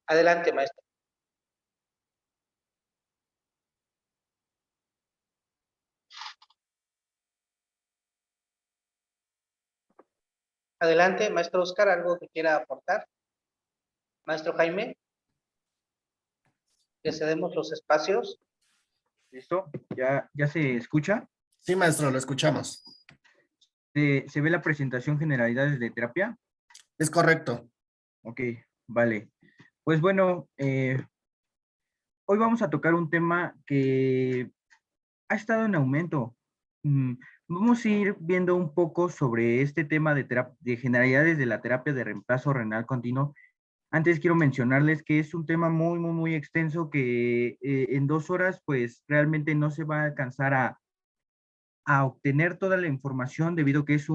Adelante, maestro. Adelante, maestro Oscar, ¿algo que quiera aportar? Maestro Jaime, le cedemos los espacios. ¿Listo? ¿Ya se escucha? Sí, maestro, lo escuchamos. ¿Se ve la presentación generalidades de terapia? Es correcto. Ok, vale. Pues bueno, hoy vamos a tocar un tema que ha estado en aumento. Mm, Vamos a ir viendo un poco sobre este tema de generalidades de la terapia de reemplazo renal continuo. Antes quiero mencionarles que es un tema muy, muy, muy extenso que en 2 horas pues realmente no se va a alcanzar a obtener toda la información debido a que es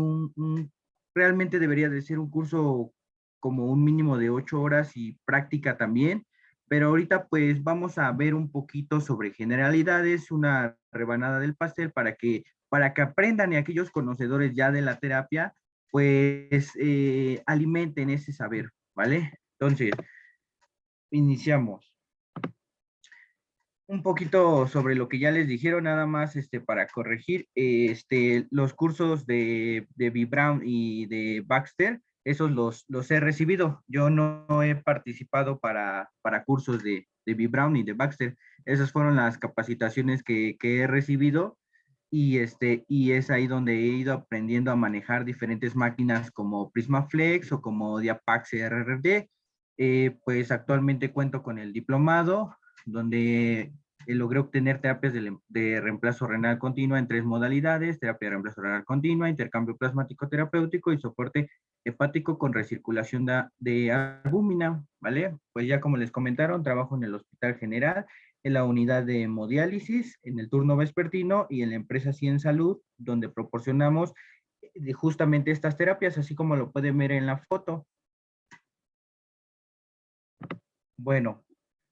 realmente debería de ser un curso como un mínimo de 8 horas y práctica también, pero ahorita pues vamos a ver un poquito sobre generalidades, una rebanada del pastel para que aprendan y aquellos conocedores ya de la terapia pues alimenten ese saber, ¿vale? Entonces, iniciamos un poquito sobre lo que ya les dijeron, nada más para corregir, los cursos de B. Brown y de Baxter, esos los he recibido. Yo no he participado para cursos de B. Brown y de Baxter. Esas fueron las capacitaciones que he recibido y es ahí donde he ido aprendiendo a manejar diferentes máquinas como PrismaFlex o como Diapax RRD. Pues actualmente cuento con el diplomado donde logré obtener terapias de reemplazo renal continua en 3 modalidades: terapia de reemplazo renal continua, intercambio plasmático terapéutico y soporte hepático con recirculación de albúmina, ¿vale? Pues ya como les comentaron, trabajo en el Hospital General, en la unidad de hemodiálisis, en el turno vespertino y en la empresa Cien Salud, donde proporcionamos justamente estas terapias, así como lo pueden ver en la foto. Bueno,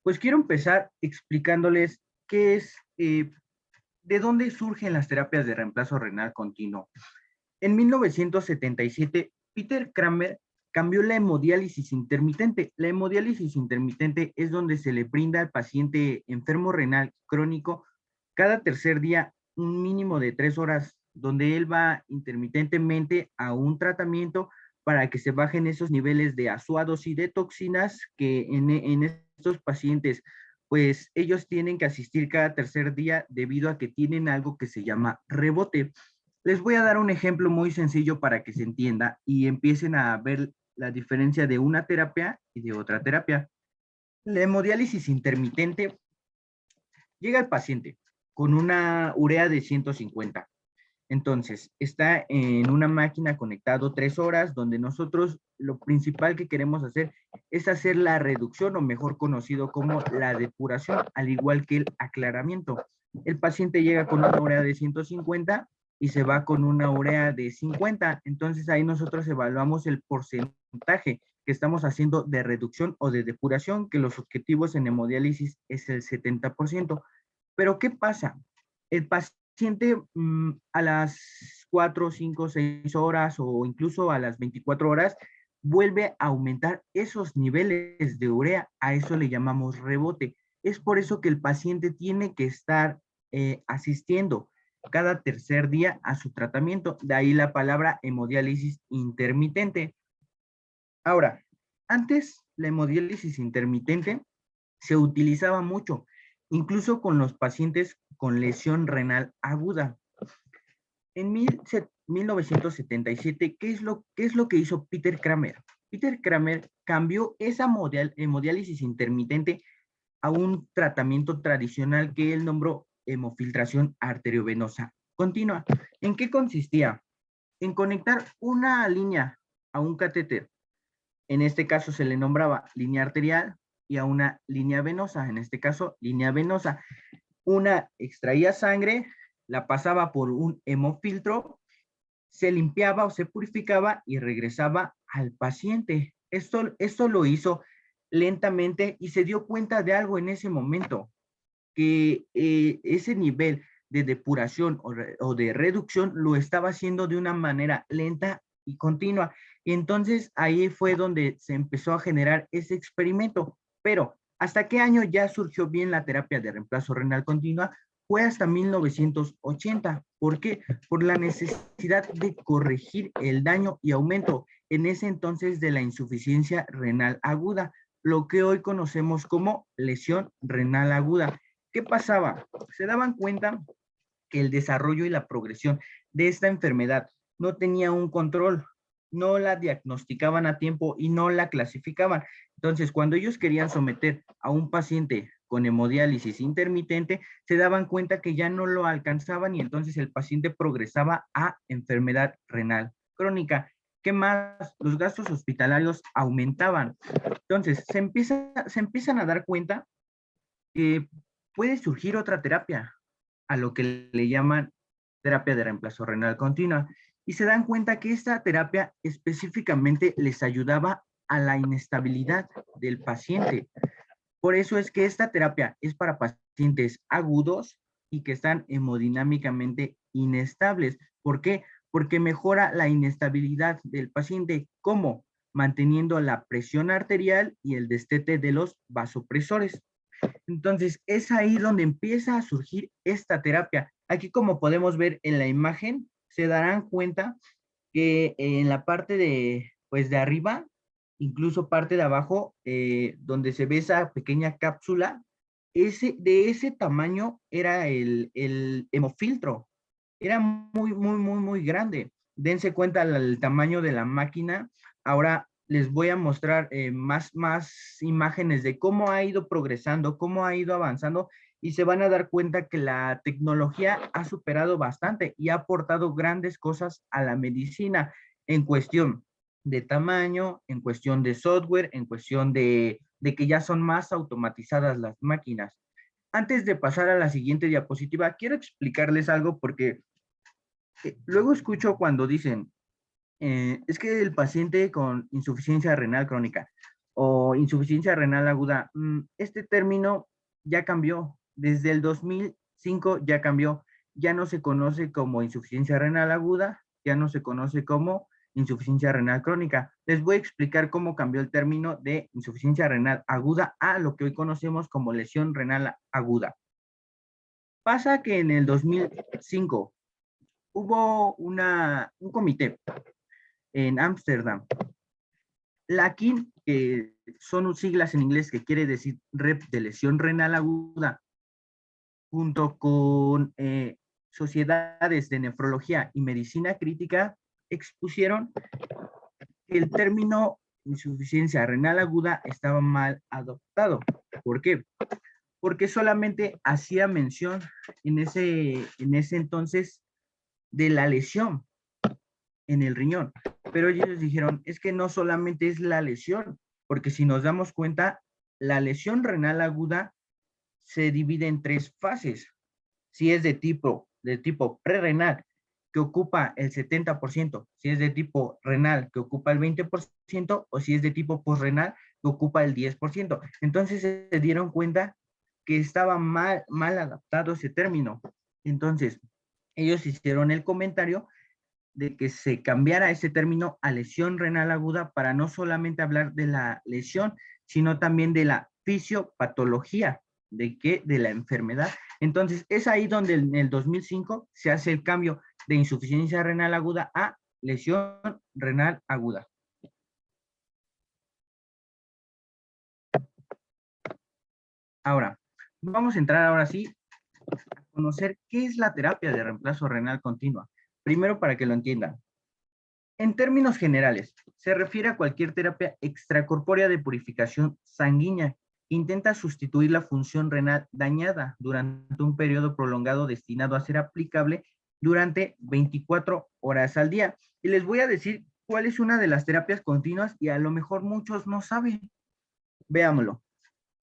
pues quiero empezar explicándoles qué es, de dónde surgen las terapias de reemplazo renal continuo. En 1977, Peter Kramer cambió la hemodiálisis intermitente. La hemodiálisis intermitente es donde se le brinda al paciente enfermo renal crónico cada tercer día un mínimo de 3 horas, donde él va intermitentemente a un tratamiento para que se bajen esos niveles de azuados y de toxinas que en estos pacientes, pues ellos tienen que asistir cada tercer día debido a que tienen algo que se llama rebote. Les voy a dar un ejemplo muy sencillo para que se entienda y empiecen a ver la diferencia de una terapia y de otra terapia. La hemodiálisis intermitente: llega el paciente con una urea de 150. Entonces, está en una máquina conectado 3 horas, donde nosotros lo principal que queremos hacer es hacer la reducción, o mejor conocido como la depuración, al igual que el aclaramiento. El paciente llega con una urea de 150 y se va con una urea de 50. Entonces, ahí nosotros evaluamos el porcentaje que estamos haciendo de reducción o de depuración, que los objetivos en hemodiálisis es el 70%. Pero, ¿qué pasa? El paciente a las 4, 5, 6 horas o incluso a las 24 horas vuelve a aumentar esos niveles de urea. A eso le llamamos rebote. Es por eso que el paciente tiene que estar asistiendo cada tercer día a su tratamiento. De ahí la palabra hemodiálisis intermitente. Ahora, antes la hemodiálisis intermitente se utilizaba mucho, incluso con los pacientes con lesión renal aguda. En 1977, ¿qué es lo que hizo Peter Kramer? Peter Kramer cambió esa hemodiálisis intermitente a un tratamiento tradicional que él nombró hemofiltración arteriovenosa continua. ¿En qué consistía? En conectar una línea a un catéter. En este caso se le nombraba línea arterial, y a una línea venosa, en este caso línea venosa. Una extraía sangre, la pasaba por un hemofiltro, se limpiaba o se purificaba y regresaba al paciente. Esto lo hizo lentamente y se dio cuenta de algo en ese momento, que ese nivel de depuración o de reducción lo estaba haciendo de una manera lenta y continua. Y entonces ahí fue donde se empezó a generar ese experimento. Pero, ¿hasta qué año ya surgió bien la terapia de reemplazo renal continua? Fue hasta 1980. ¿Por qué? Por la necesidad de corregir el daño y aumento en ese entonces de la insuficiencia renal aguda, lo que hoy conocemos como lesión renal aguda. ¿Qué pasaba? Se daban cuenta que el desarrollo y la progresión de esta enfermedad no tenía un control, no la diagnosticaban a tiempo y no la clasificaban. Entonces, cuando ellos querían someter a un paciente con hemodiálisis intermitente, se daban cuenta que ya no lo alcanzaban y entonces el paciente progresaba a enfermedad renal crónica. ¿Qué más? Los gastos hospitalarios aumentaban. Entonces, se empiezan a dar cuenta que puede surgir otra terapia, a lo que le llaman terapia de reemplazo renal continua. Y se dan cuenta que esta terapia específicamente les ayudaba a la inestabilidad del paciente. Por eso es que esta terapia es para pacientes agudos y que están hemodinámicamente inestables. ¿Por qué? Porque mejora la inestabilidad del paciente. ¿Cómo? Manteniendo la presión arterial y el destete de los vasopresores. Entonces, es ahí donde empieza a surgir esta terapia. Aquí, como podemos ver en la imagen, se darán cuenta que en la parte de, pues, de arriba, incluso parte de abajo, donde se ve esa pequeña cápsula, de ese tamaño era el hemofiltro. Era muy grande. Dense cuenta el tamaño de la máquina. Ahora les voy a mostrar más imágenes de cómo ha ido progresando, cómo ha ido avanzando y se van a dar cuenta que la tecnología ha superado bastante y ha aportado grandes cosas a la medicina en cuestión de tamaño, en cuestión de software, en cuestión de que ya son más automatizadas las máquinas. Antes de pasar a la siguiente diapositiva, quiero explicarles algo porque luego escucho cuando dicen, es que el paciente con insuficiencia renal crónica o insuficiencia renal aguda, este término ya cambió. Desde el 2005 ya cambió. Ya no se conoce como insuficiencia renal aguda, ya no se conoce como insuficiencia renal crónica. Les voy a explicar cómo cambió el término de insuficiencia renal aguda a lo que hoy conocemos como lesión renal aguda. Pasa que en el 2005 hubo un comité en Ámsterdam. La KIN, que son siglas en inglés que quiere decir Red de lesión renal aguda, junto con sociedades de nefrología y medicina crítica, expusieron que el término insuficiencia renal aguda estaba mal adoptado. ¿Por qué? Porque solamente hacía mención en ese entonces de la lesión en el riñón. Pero ellos dijeron, es que no solamente es la lesión, porque si nos damos cuenta, la lesión renal aguda se divide en 3 fases. Si es de tipo prerrenal, que ocupa el 70%, si es de tipo renal, que ocupa el 20%, o si es de tipo posrenal, que ocupa el 10%. Entonces se dieron cuenta que estaba mal adaptado ese término. Entonces, ellos hicieron el comentario de que se cambiara ese término a lesión renal aguda para no solamente hablar de la lesión, sino también de la fisiopatología, de la enfermedad. Entonces, es ahí donde en el 2005 se hace el cambio de insuficiencia renal aguda a lesión renal aguda. Ahora, vamos a entrar ahora sí a conocer qué es la terapia de reemplazo renal continua. Primero, para que lo entiendan. En términos generales, se refiere a cualquier terapia extracorpórea de purificación sanguínea que intenta sustituir la función renal dañada durante un periodo prolongado destinado a ser aplicable durante 24 horas al día. Y les voy a decir cuál es una de las terapias continuas y a lo mejor muchos no saben. Veámoslo.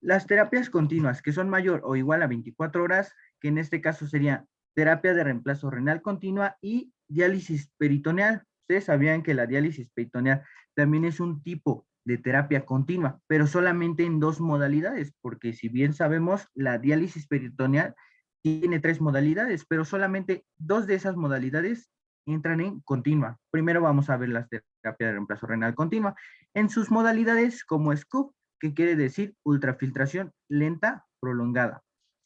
Las terapias continuas que son mayor o igual a 24 horas, que en este caso sería terapia de reemplazo renal continua y diálisis peritoneal. Ustedes sabían que la diálisis peritoneal también es un tipo de terapia continua, pero solamente en 2 modalidades, porque si bien sabemos, la diálisis peritoneal tiene 3 modalidades, pero solamente 2 de esas modalidades entran en continua. Primero vamos a ver las terapias de reemplazo renal continua en sus modalidades como SCUP, que quiere decir ultrafiltración lenta prolongada.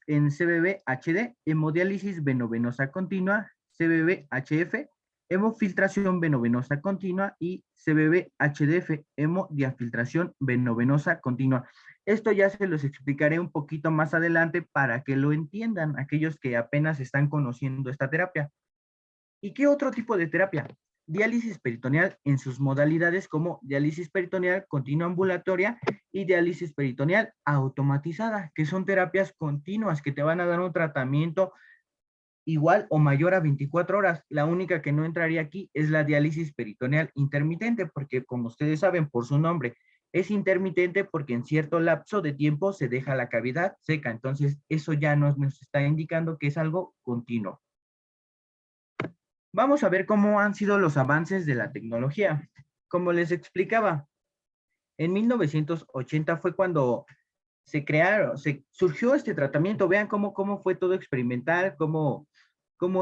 En CBB-HD, hemodiálisis venovenosa continua, CBB-HF, hemofiltración venovenosa continua y CBB-HDF, hemodiafiltración venovenosa continua. Esto ya se los explicaré un poquito más adelante para que lo entiendan aquellos que apenas están conociendo esta terapia. ¿Y qué otro tipo de terapia? Diálisis peritoneal en sus modalidades como diálisis peritoneal continua ambulatoria y diálisis peritoneal automatizada, que son terapias continuas que te van a dar un tratamiento igual o mayor a 24 horas. La única que no entraría aquí es la diálisis peritoneal intermitente, porque como ustedes saben por su nombre, es intermitente porque en cierto lapso de tiempo se deja la cavidad seca. Entonces, eso ya nos está indicando que es algo continuo. Vamos a ver cómo han sido los avances de la tecnología. Como les explicaba, en 1980 fue cuando surgió este tratamiento. Vean cómo fue todo experimental, cómo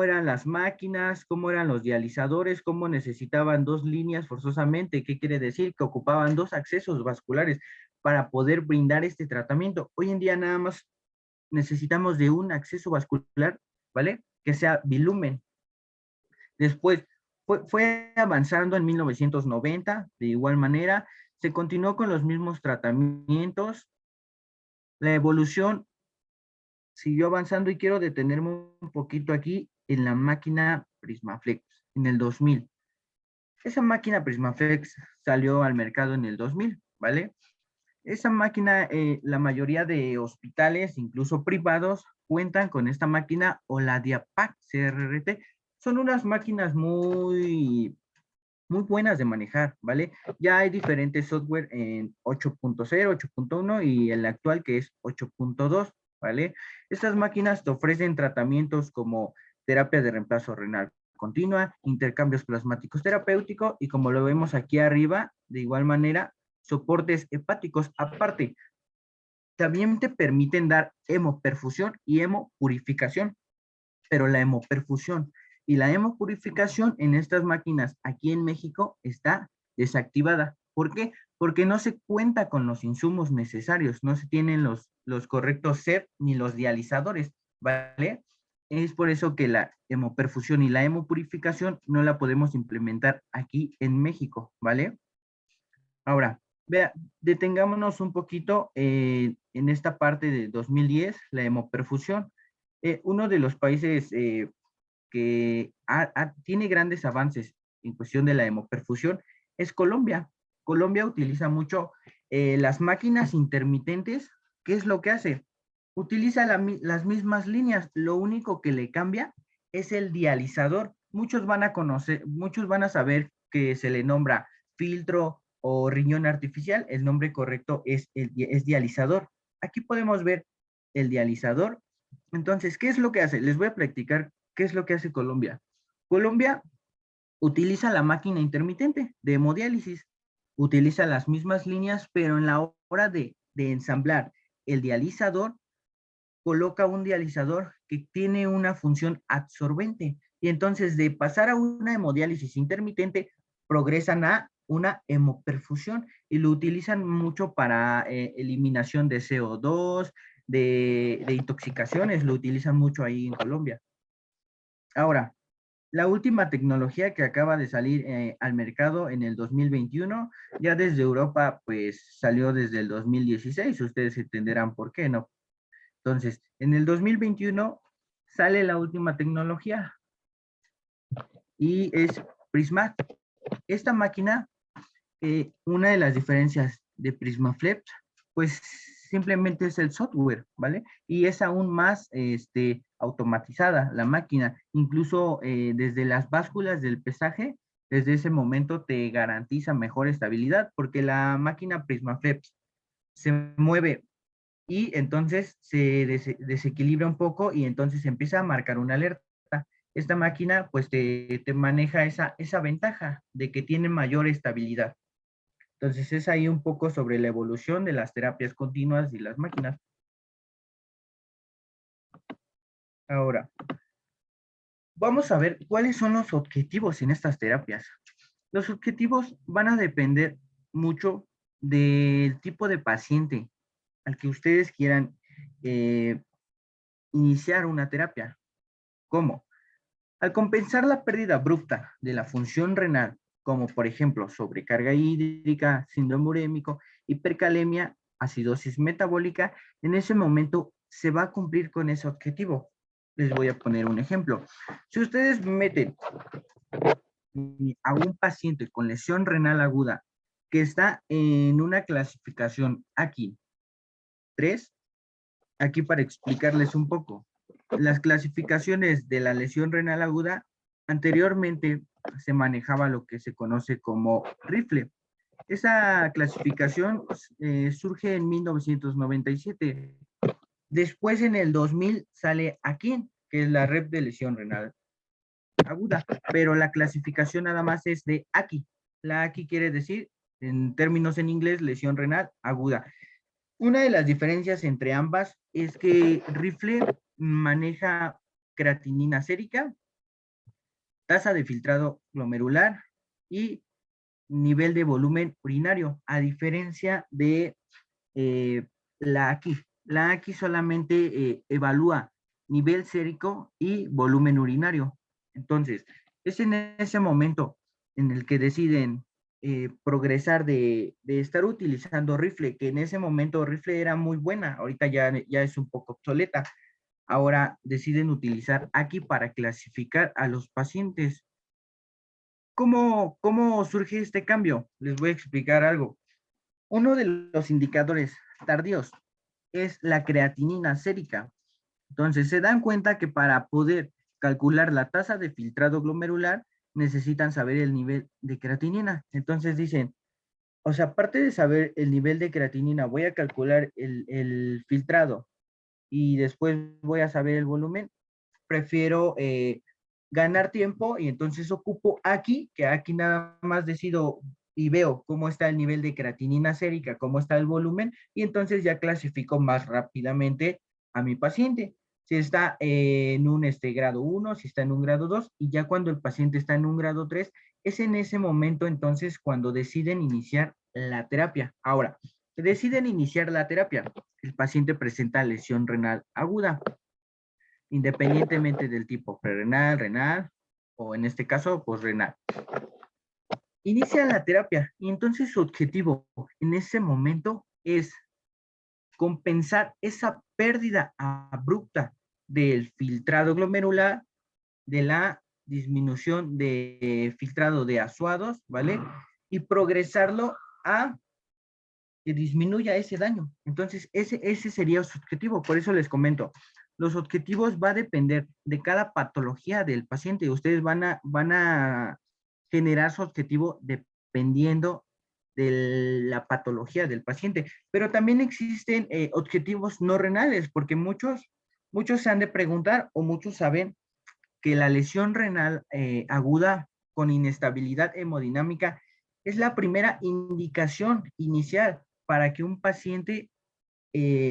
eran las máquinas, cómo eran los dializadores, cómo necesitaban 2 líneas forzosamente. ¿Qué quiere decir? Que ocupaban 2 accesos vasculares para poder brindar este tratamiento. Hoy en día nada más necesitamos de un acceso vascular, ¿vale? Que sea bilumen. Después fue avanzando en 1990, de igual manera, se continuó con los mismos tratamientos. La evolución siguió avanzando y quiero detenerme un poquito aquí en la máquina Prismaflex en el 2000. Esa máquina Prismaflex salió al mercado en el 2000, ¿vale? Esa máquina, la mayoría de hospitales, incluso privados, cuentan con esta máquina o la Diapac CRRT. Son unas máquinas muy buenas de manejar, ¿vale? Ya hay diferentes software en 8.0, 8.1 y el actual que es 8.2, ¿vale? Estas máquinas te ofrecen tratamientos como terapia de reemplazo renal continua, intercambios plasmáticos terapéuticos y como lo vemos aquí arriba, de igual manera, soportes hepáticos. Aparte, también te permiten dar hemoperfusión y hemopurificación, pero la hemoperfusión y la hemopurificación en estas máquinas aquí en México está desactivada. ¿Por qué? Porque no se cuenta con los insumos necesarios, no se tienen los correctos SEP ni los dializadores, ¿vale? Es por eso que la hemoperfusión y la hemopurificación no la podemos implementar aquí en México, ¿vale? Ahora, vea, detengámonos un poquito en esta parte de 2010, la hemoperfusión. Uno de los países que tiene grandes avances en cuestión de la hemoperfusión es Colombia. Colombia utiliza mucho las máquinas intermitentes. ¿Qué es lo que hace? Utiliza las mismas líneas, lo único que le cambia es el dializador. Muchos van a conocer, muchos van a saber que se le nombra filtro o riñón artificial. El nombre correcto es dializador. Aquí podemos ver el dializador. Entonces, ¿qué es lo que hace? Les voy a practicar qué es lo que hace Colombia. Colombia utiliza la máquina intermitente de hemodiálisis. Utiliza las mismas líneas, pero en la hora de ensamblar el dializador, coloca un dializador que tiene una función absorbente. Y entonces, de pasar a una hemodiálisis intermitente, progresan a una hemoperfusión y lo utilizan mucho para eliminación de CO2, de intoxicaciones, lo utilizan mucho ahí en Colombia. Ahora, la última tecnología que acaba de salir al mercado en el 2021, ya desde Europa, pues salió desde el 2016, ustedes entenderán por qué, ¿no? Entonces, en el 2021 sale la última tecnología y es Prismac. Esta máquina, una de las diferencias de Prismaflex, pues simplemente es el software, ¿vale? Y es aún más automatizada la máquina. Incluso desde las básculas del pesaje, desde ese momento te garantiza mejor estabilidad porque la máquina Prismaflex se mueve y entonces se desequilibra un poco y entonces empieza a marcar una alerta. Esta máquina pues te maneja esa ventaja de que tiene mayor estabilidad. Entonces es ahí un poco sobre la evolución de las terapias continuas y las máquinas. Ahora, vamos a ver cuáles son los objetivos en estas terapias. Los objetivos van a depender mucho del tipo de paciente al que ustedes quieran eh, iniciar una terapia. ¿Cómo? Al compensar la pérdida abrupta de la función renal, como por ejemplo sobrecarga hídrica, síndrome urémico, hipercalemia, acidosis metabólica, en ese momento se va a cumplir con ese objetivo. Les voy a poner un ejemplo. Si ustedes meten a un paciente con lesión renal aguda que está en una clasificación aquí, 3, aquí para explicarles un poco. Las clasificaciones de la lesión renal aguda, anteriormente se manejaba lo que se conoce como rifle. Esa clasificación surge en 1997. Después, en el 2000, sale aquí, que es la red de lesión renal aguda, pero la clasificación nada más es de aquí. La aquí quiere decir, en términos en inglés, lesión renal aguda. Una de las diferencias entre ambas es que Rifle maneja creatinina sérica, tasa de filtrado glomerular y nivel de volumen urinario, a diferencia de la AQI. La AQI solamente evalúa nivel sérico y volumen urinario. Entonces, es en ese momento en el que deciden progresar de estar utilizando Rifle, que en ese momento Rifle era muy buena, ahorita ya es un poco obsoleta. Ahora deciden utilizar aquí para clasificar a los pacientes. ¿Cómo surge este cambio? Les voy a explicar algo. Uno de los indicadores tardíos es la creatinina sérica. Entonces, se dan cuenta que para poder calcular la tasa de filtrado glomerular, necesitan saber el nivel de creatinina. Entonces dicen, o sea, aparte de saber el nivel de creatinina, voy a calcular el filtrado y después voy a saber el volumen. Prefiero ganar tiempo y entonces ocupo aquí, que aquí nada más decido y veo cómo está el nivel de creatinina sérica, cómo está el volumen, y entonces ya clasifico más rápidamente a mi paciente. Si está en un grado 1, si está en un grado 2, y ya cuando el paciente está en un grado 3, es en ese momento entonces cuando deciden iniciar la terapia. Ahora, deciden iniciar la terapia. El paciente presenta lesión renal aguda, independientemente del tipo prerenal, renal, o en este caso, pues renal. Inicia la terapia y entonces su objetivo en ese momento es compensar esa pérdida abrupta del filtrado glomerular, de la disminución de filtrado de azuados, ¿vale? Y progresarlo a que disminuya ese daño. Entonces, ese sería su objetivo. Por eso les comento, los objetivos va a depender de cada patología del paciente. Ustedes van a generar su objetivo dependiendo de la patología del paciente. Pero también existen objetivos no renales, porque muchos se han de preguntar o muchos saben que la lesión renal aguda con inestabilidad hemodinámica es la primera indicación inicial para que un paciente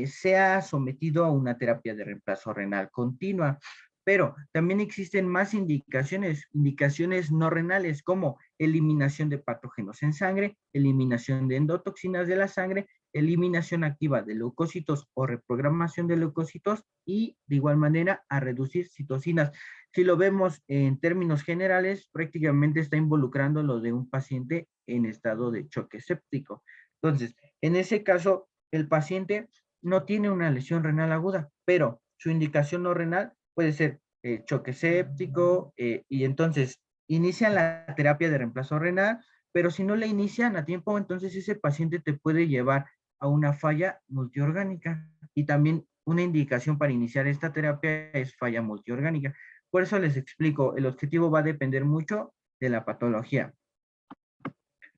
sea sometido a una terapia de reemplazo renal continua. Pero también existen más indicaciones no renales, como eliminación de patógenos en sangre, eliminación de endotoxinas de la sangre, eliminación activa de leucocitos o reprogramación de leucocitos, y de igual manera a reducir citocinas. Si lo vemos en términos generales, prácticamente está involucrando lo de un paciente en estado de choque séptico. Entonces, en ese caso, el paciente no tiene una lesión renal aguda, pero su indicación no renal puede ser choque séptico, y entonces inician la terapia de reemplazo renal, pero si no la inician a tiempo, entonces ese paciente te puede llevar a una falla multiorgánica, y también una indicación para iniciar esta terapia es falla multiorgánica. Por eso les explico, el objetivo va a depender mucho de la patología.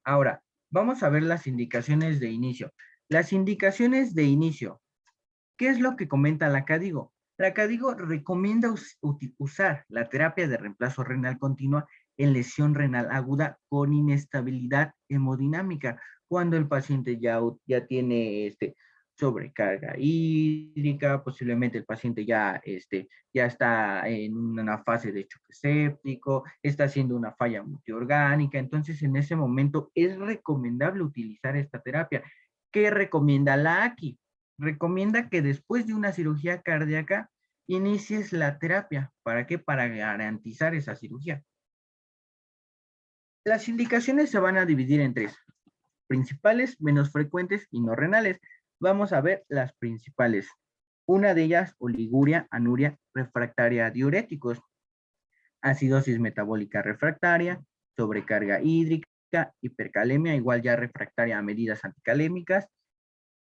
Ahora, vamos a ver las indicaciones de inicio. Las indicaciones de inicio. ¿Qué es lo que comenta la CADIGO? La CADIGO recomienda usar la terapia de reemplazo renal continua en lesión renal aguda con inestabilidad hemodinámica, cuando el paciente ya tiene sobrecarga hídrica, posiblemente el paciente ya está en una fase de choque séptico, está haciendo una falla multiorgánica, entonces en ese momento es recomendable utilizar esta terapia. ¿Qué recomienda la AQI? Recomienda que después de una cirugía cardíaca inicies la terapia. ¿Para qué? Para garantizar esa cirugía. Las indicaciones se van a dividir en tres: principales, menos frecuentes y no renales. Vamos a ver las principales. Una de ellas, oliguria, anuria refractaria a diuréticos, acidosis metabólica refractaria, sobrecarga hídrica, hipercalemia, igual ya refractaria a medidas anticalémicas,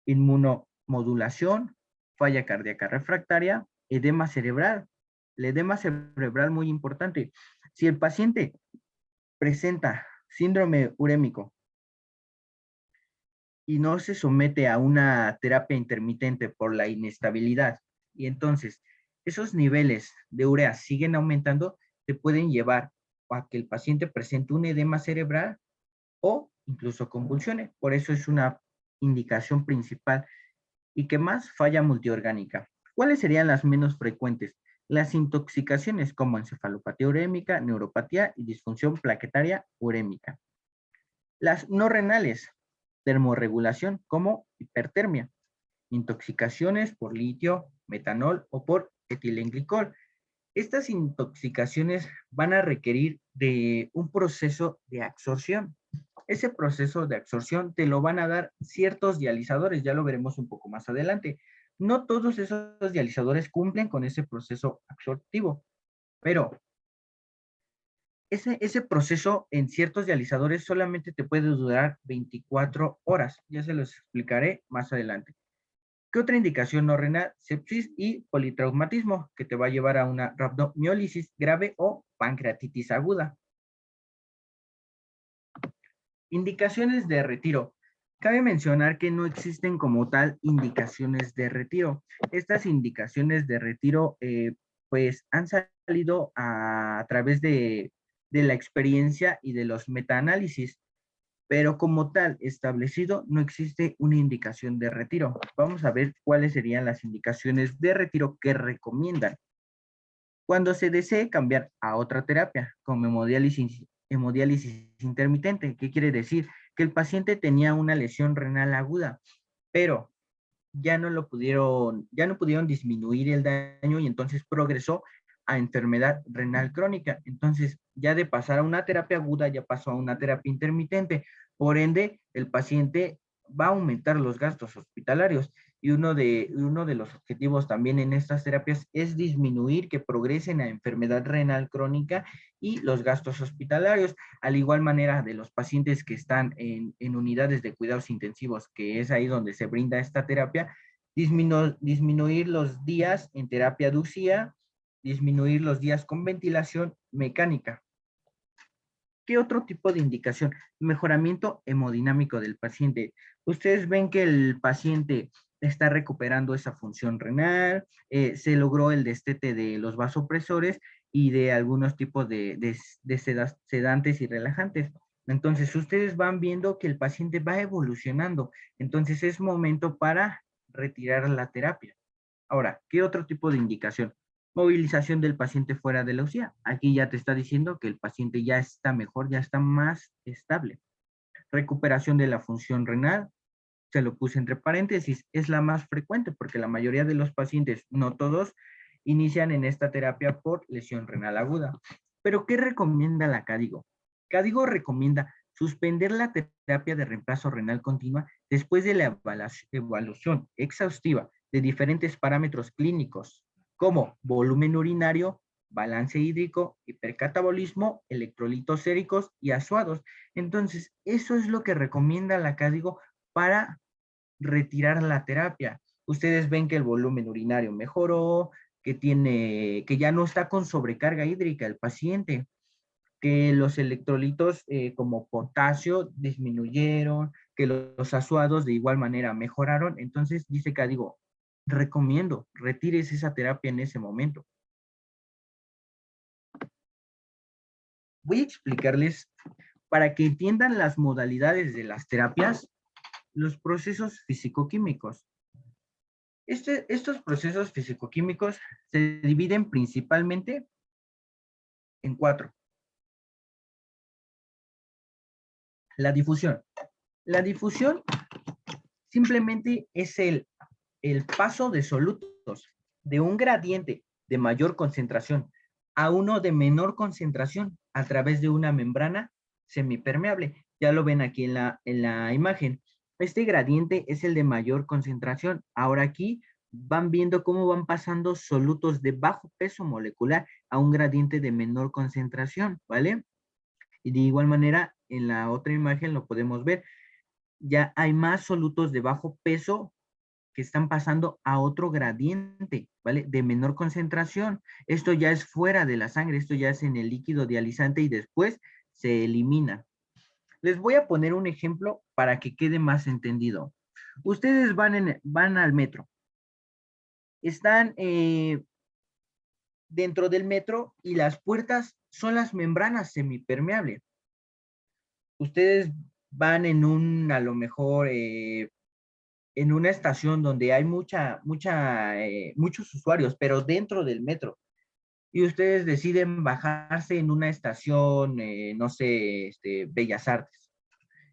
inmunomodulación, falla cardíaca refractaria, edema cerebral. El edema cerebral muy importante. Si el paciente presenta síndrome urémico y no se somete a una terapia intermitente por la inestabilidad, y entonces esos niveles de urea siguen aumentando, te pueden llevar a que el paciente presente un edema cerebral o incluso convulsiones. Por eso es una indicación principal. ¿Y qué más? Falla multiorgánica. ¿Cuáles serían las menos frecuentes? Las intoxicaciones como encefalopatía urémica, neuropatía y disfunción plaquetaria urémica. Las no renales, termorregulación como hipertermia, intoxicaciones por litio, metanol o por etilenglicol. Estas intoxicaciones van a requerir de un proceso de absorción. Ese proceso de absorción te lo van a dar ciertos dializadores, ya lo veremos un poco más adelante. No todos esos dializadores cumplen con ese proceso absortivo, pero ese proceso en ciertos dializadores solamente te puede durar 24 horas. Ya se los explicaré más adelante. ¿Qué otra indicación no renal? Sepsis y politraumatismo, que te va a llevar a una rhabdomiólisis grave o pancreatitis aguda. Indicaciones de retiro. Cabe mencionar que no existen como tal indicaciones de retiro. Estas indicaciones de retiro pues han salido a través de la experiencia y de los metaanálisis, pero como tal establecido no existe una indicación de retiro. Vamos a ver cuáles serían las indicaciones de retiro que recomiendan. Cuando se desee cambiar a otra terapia, como hemodiálisis intermitente, ¿qué quiere decir? Que el paciente tenía una lesión renal aguda, pero ya no pudieron disminuir el daño y entonces progresó a enfermedad renal crónica. Entonces, ya de pasar a una terapia aguda, ya pasó a una terapia intermitente. Por ende, el paciente va a aumentar los gastos hospitalarios. Y uno de los objetivos también en estas terapias es disminuir que progresen a enfermedad renal crónica y los gastos hospitalarios. Al igual manera de los pacientes que están en unidades de cuidados intensivos, que es ahí donde se brinda esta terapia, disminuir los días en terapia ducía, disminuir los días con ventilación mecánica. ¿Qué otro tipo de indicación? Mejoramiento hemodinámico del paciente. Ustedes ven que el paciente está recuperando esa función renal, se logró el destete de los vasopresores y de algunos tipos de sedantes y relajantes. Entonces, ustedes van viendo que el paciente va evolucionando. Entonces, es momento para retirar la terapia. Ahora, ¿qué otro tipo de indicación? Movilización del paciente fuera de la UCI. Aquí ya te está diciendo que el paciente ya está mejor, ya está más estable. Recuperación de la función renal, se lo puse entre paréntesis, es la más frecuente porque la mayoría de los pacientes, no todos, inician en esta terapia por lesión renal aguda. Pero, ¿qué recomienda la CADIGO? CADIGO recomienda suspender la terapia de reemplazo renal continua después de la evaluación exhaustiva de diferentes parámetros clínicos, como volumen urinario, balance hídrico, hipercatabolismo, electrolitos séricos y asuados. Entonces, eso es lo que recomienda la CADIGO para retirar la terapia. Ustedes ven que el volumen urinario mejoró, que ya no está con sobrecarga hídrica el paciente, que los electrolitos como potasio disminuyeron, que los asuados de igual manera mejoraron. Entonces dice que digo, recomiendo, retires esa terapia en ese momento. Voy a explicarles para que entiendan las modalidades de las terapias, los procesos físico-químicos. Estos procesos fisicoquímicos se dividen principalmente en 4. La difusión. La difusión simplemente es el paso de solutos de un gradiente de mayor concentración a uno de menor concentración a través de una membrana semipermeable. Ya lo ven aquí en la imagen. Este gradiente es el de mayor concentración. Ahora aquí van viendo cómo van pasando solutos de bajo peso molecular a un gradiente de menor concentración, ¿vale? Y de igual manera, en la otra imagen lo podemos ver. Ya hay más solutos de bajo peso que están pasando a otro gradiente, ¿vale? De menor concentración. Esto ya es fuera de la sangre, esto ya es en el líquido dializante y después se elimina. Les voy a poner un ejemplo para que quede más entendido. Ustedes van al metro. Están dentro del metro y las puertas son las membranas semipermeables. Ustedes van a lo mejor, en una estación donde hay muchos usuarios, pero dentro del metro. Y ustedes deciden bajarse en una estación, no sé, Bellas Artes.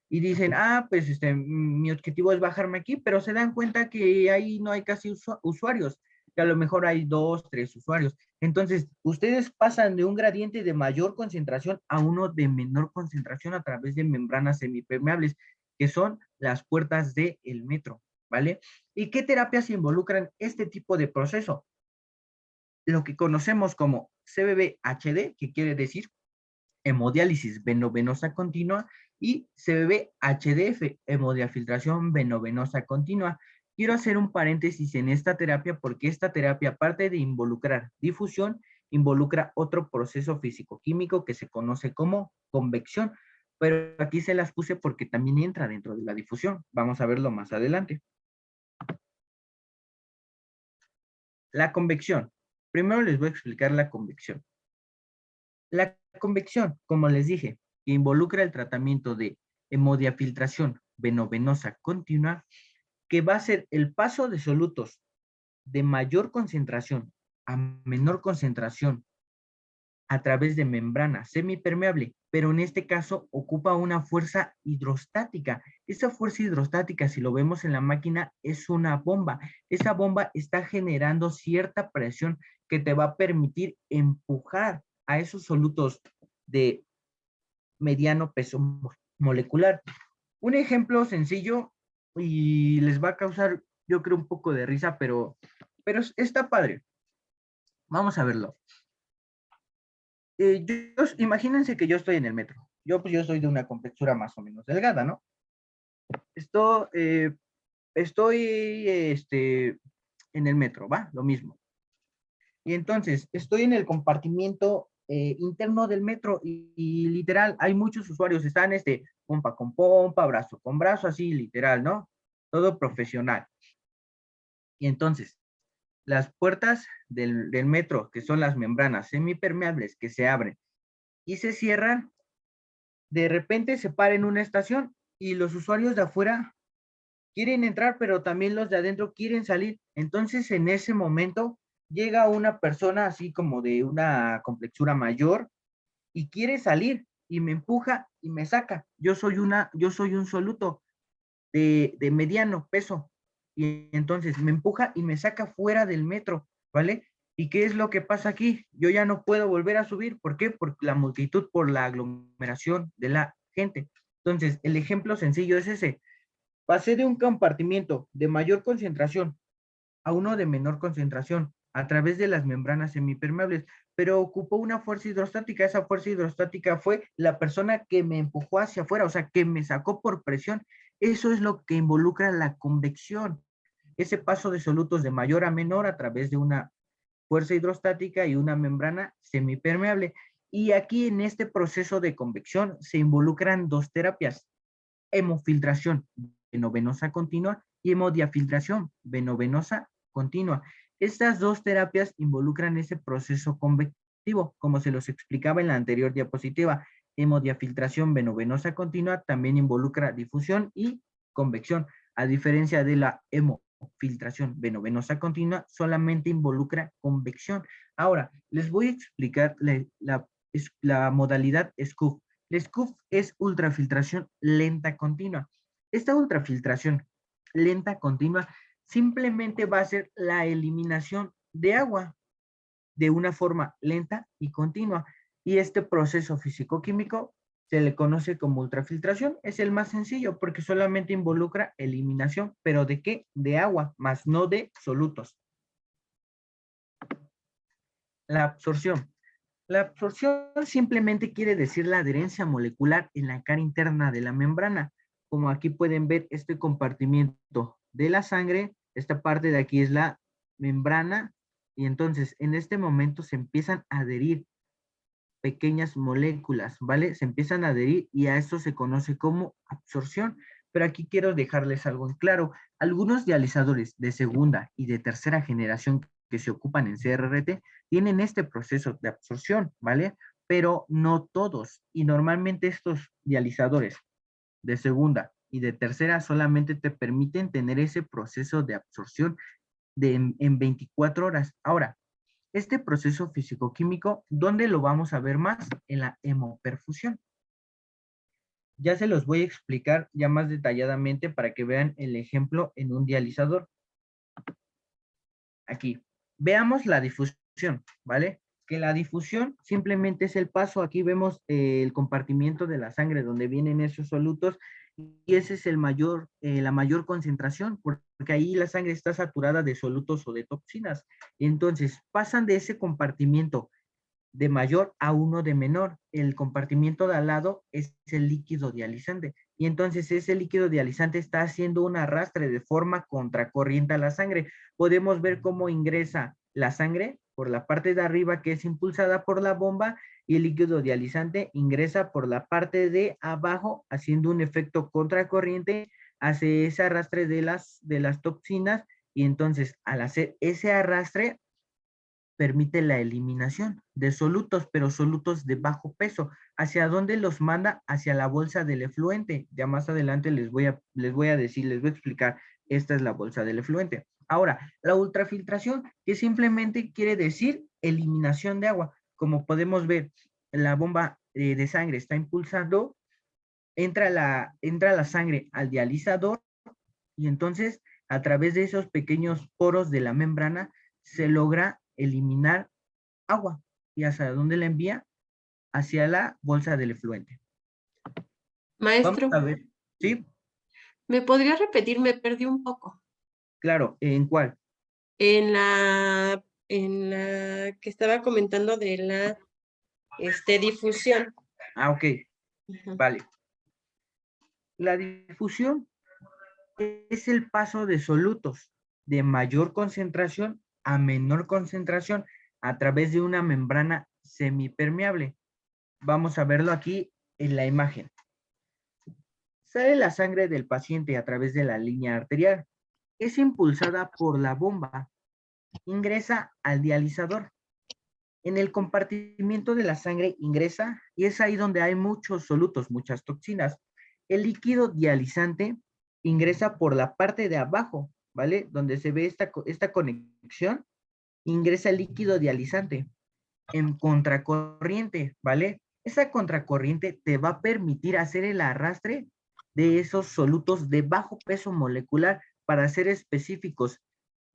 Y dicen, pues mi objetivo es bajarme aquí, pero se dan cuenta que ahí no hay casi usuarios, que a lo mejor hay 2, 3 usuarios. Entonces, ustedes pasan de un gradiente de mayor concentración a uno de menor concentración a través de membranas semipermeables, que son las puertas del metro, ¿vale? ¿Y qué terapias involucran este tipo de proceso? Lo que conocemos como CBB-HD, que quiere decir hemodiálisis venovenosa continua, y CBB-HDF, hemodiafiltración venovenosa continua. Quiero hacer un paréntesis en esta terapia porque esta terapia, aparte de involucrar difusión, involucra otro proceso físico-químico que se conoce como convección, pero aquí se las puse porque también entra dentro de la difusión. Vamos a verlo más adelante. La convección. Primero les voy a explicar la convección. La convección, como les dije, que involucra el tratamiento de hemodiafiltración venovenosa continua, que va a ser el paso de solutos de mayor concentración a menor concentración a través de membrana semipermeable, pero en este caso ocupa una fuerza hidrostática. Esa fuerza hidrostática, si lo vemos en la máquina, es una bomba. Esa bomba está generando cierta presión que te va a permitir empujar a esos solutos de mediano peso molecular. Un ejemplo sencillo y les va a causar, yo creo, un poco de risa, pero está padre. Vamos a verlo. Imagínense que yo estoy en el metro. Yo soy de una complexura más o menos delgada, ¿no? Estoy en el metro, ¿va? Lo mismo. Y entonces, estoy en el compartimiento interno del metro y literal, hay muchos usuarios, están pompa con pompa, brazo con brazo, así literal, ¿no? Todo profesional. Y entonces, las puertas del metro, que son las membranas semipermeables que se abren y se cierran, de repente se para en una estación y los usuarios de afuera quieren entrar, pero también los de adentro quieren salir. Entonces, en ese momento, llega una persona así como de una complexura mayor y quiere salir y me empuja y me saca. Yo soy un soluto de mediano peso y entonces me empuja y me saca fuera del metro, ¿vale? ¿Y qué es lo que pasa aquí? Yo ya no puedo volver a subir. ¿Por qué? Por la multitud, por la aglomeración de la gente. Entonces, el ejemplo sencillo es ese. Pasé de un compartimiento de mayor concentración a uno de menor concentración a través de las membranas semipermeables, pero ocupó una fuerza hidrostática. Esa fuerza hidrostática fue la persona que me empujó hacia afuera, o sea, que me sacó por presión. Eso es lo que involucra la convección, ese paso de solutos de mayor a menor a través de una fuerza hidrostática y una membrana semipermeable. Y aquí en este proceso de convección se involucran dos terapias: hemofiltración venovenosa continua y hemodiafiltración venovenosa continua. Estas dos terapias involucran ese proceso convectivo, como se los explicaba en la anterior diapositiva. Hemodiafiltración venovenosa continua también involucra difusión y convección, a diferencia de la filtración venosa continua solamente involucra convección. Ahora, les voy a explicar la modalidad SCUF. La SCUF es ultrafiltración lenta continua. Esta ultrafiltración lenta continua simplemente va a ser la eliminación de agua de una forma lenta y continua. Y este proceso físico-químico se le conoce como ultrafiltración. Es el más sencillo porque solamente involucra eliminación, pero ¿de qué? De agua, más no de solutos. La absorción. La absorción simplemente quiere decir la adherencia molecular en la cara interna de la membrana. Como aquí pueden ver este compartimiento de la sangre, esta parte de aquí es la membrana, y entonces en este momento se empiezan a adherir pequeñas moléculas, ¿vale? Se empiezan a adherir y a esto se conoce como absorción. Pero aquí quiero dejarles algo en claro. Algunos dializadores de segunda y de tercera generación que se ocupan en CRRT tienen este proceso de absorción, ¿vale? Pero no todos. Y normalmente estos dializadores de segunda y de tercera solamente te permiten tener ese proceso de absorción en 24 horas. Ahora, este proceso físico-químico, ¿dónde lo vamos a ver más? En la hemoperfusión. Ya se los voy a explicar ya más detalladamente para que vean el ejemplo en un dializador. Aquí, veamos la difusión, ¿vale? Que la difusión simplemente es el paso. Aquí vemos el compartimiento de la sangre donde vienen esos solutos y ese es la mayor concentración porque ahí la sangre está saturada de solutos o de toxinas. Entonces, pasan de ese compartimiento de mayor a uno de menor. El compartimiento de al lado es el líquido dializante. Y entonces ese líquido dializante está haciendo un arrastre de forma contracorriente a la sangre. Podemos ver cómo ingresa la sangre por la parte de arriba que es impulsada por la bomba y el líquido dializante ingresa por la parte de abajo haciendo un efecto contracorriente, hace ese arrastre de las toxinas y entonces al hacer ese arrastre permite la eliminación de solutos, pero solutos de bajo peso. ¿Hacia dónde los manda? Hacia la bolsa del efluente. Ya más adelante les voy a explicar. Esta es la bolsa del efluente. Ahora, la ultrafiltración, que simplemente quiere decir eliminación de agua. Como podemos ver, la bomba de sangre está impulsando, entra la sangre al dializador y entonces a través de esos pequeños poros de la membrana se logra eliminar agua. ¿Y hacia dónde la envía? Hacia la bolsa del efluente. Vamos Maestro, a ver, ¿sí? ¿me podría repetir? Me perdí un poco. Claro, ¿en cuál? En la que estaba comentando de la difusión. Ah, ok, Ujú. vale. La difusión es el paso de solutos de mayor concentración a menor concentración a través de una membrana semipermeable. Vamos a verlo aquí en la imagen. Sale la sangre del paciente a través de la línea arterial. Es impulsada por la bomba. Ingresa al dializador. En el compartimiento de la sangre ingresa y es ahí donde hay muchos solutos, muchas toxinas. El líquido dializante ingresa por la parte de abajo, ¿vale? Donde se ve esta conexión, ingresa el líquido dializante en contracorriente, ¿vale? Esa contracorriente te va a permitir hacer el arrastre de esos solutos de bajo peso molecular para ser específicos,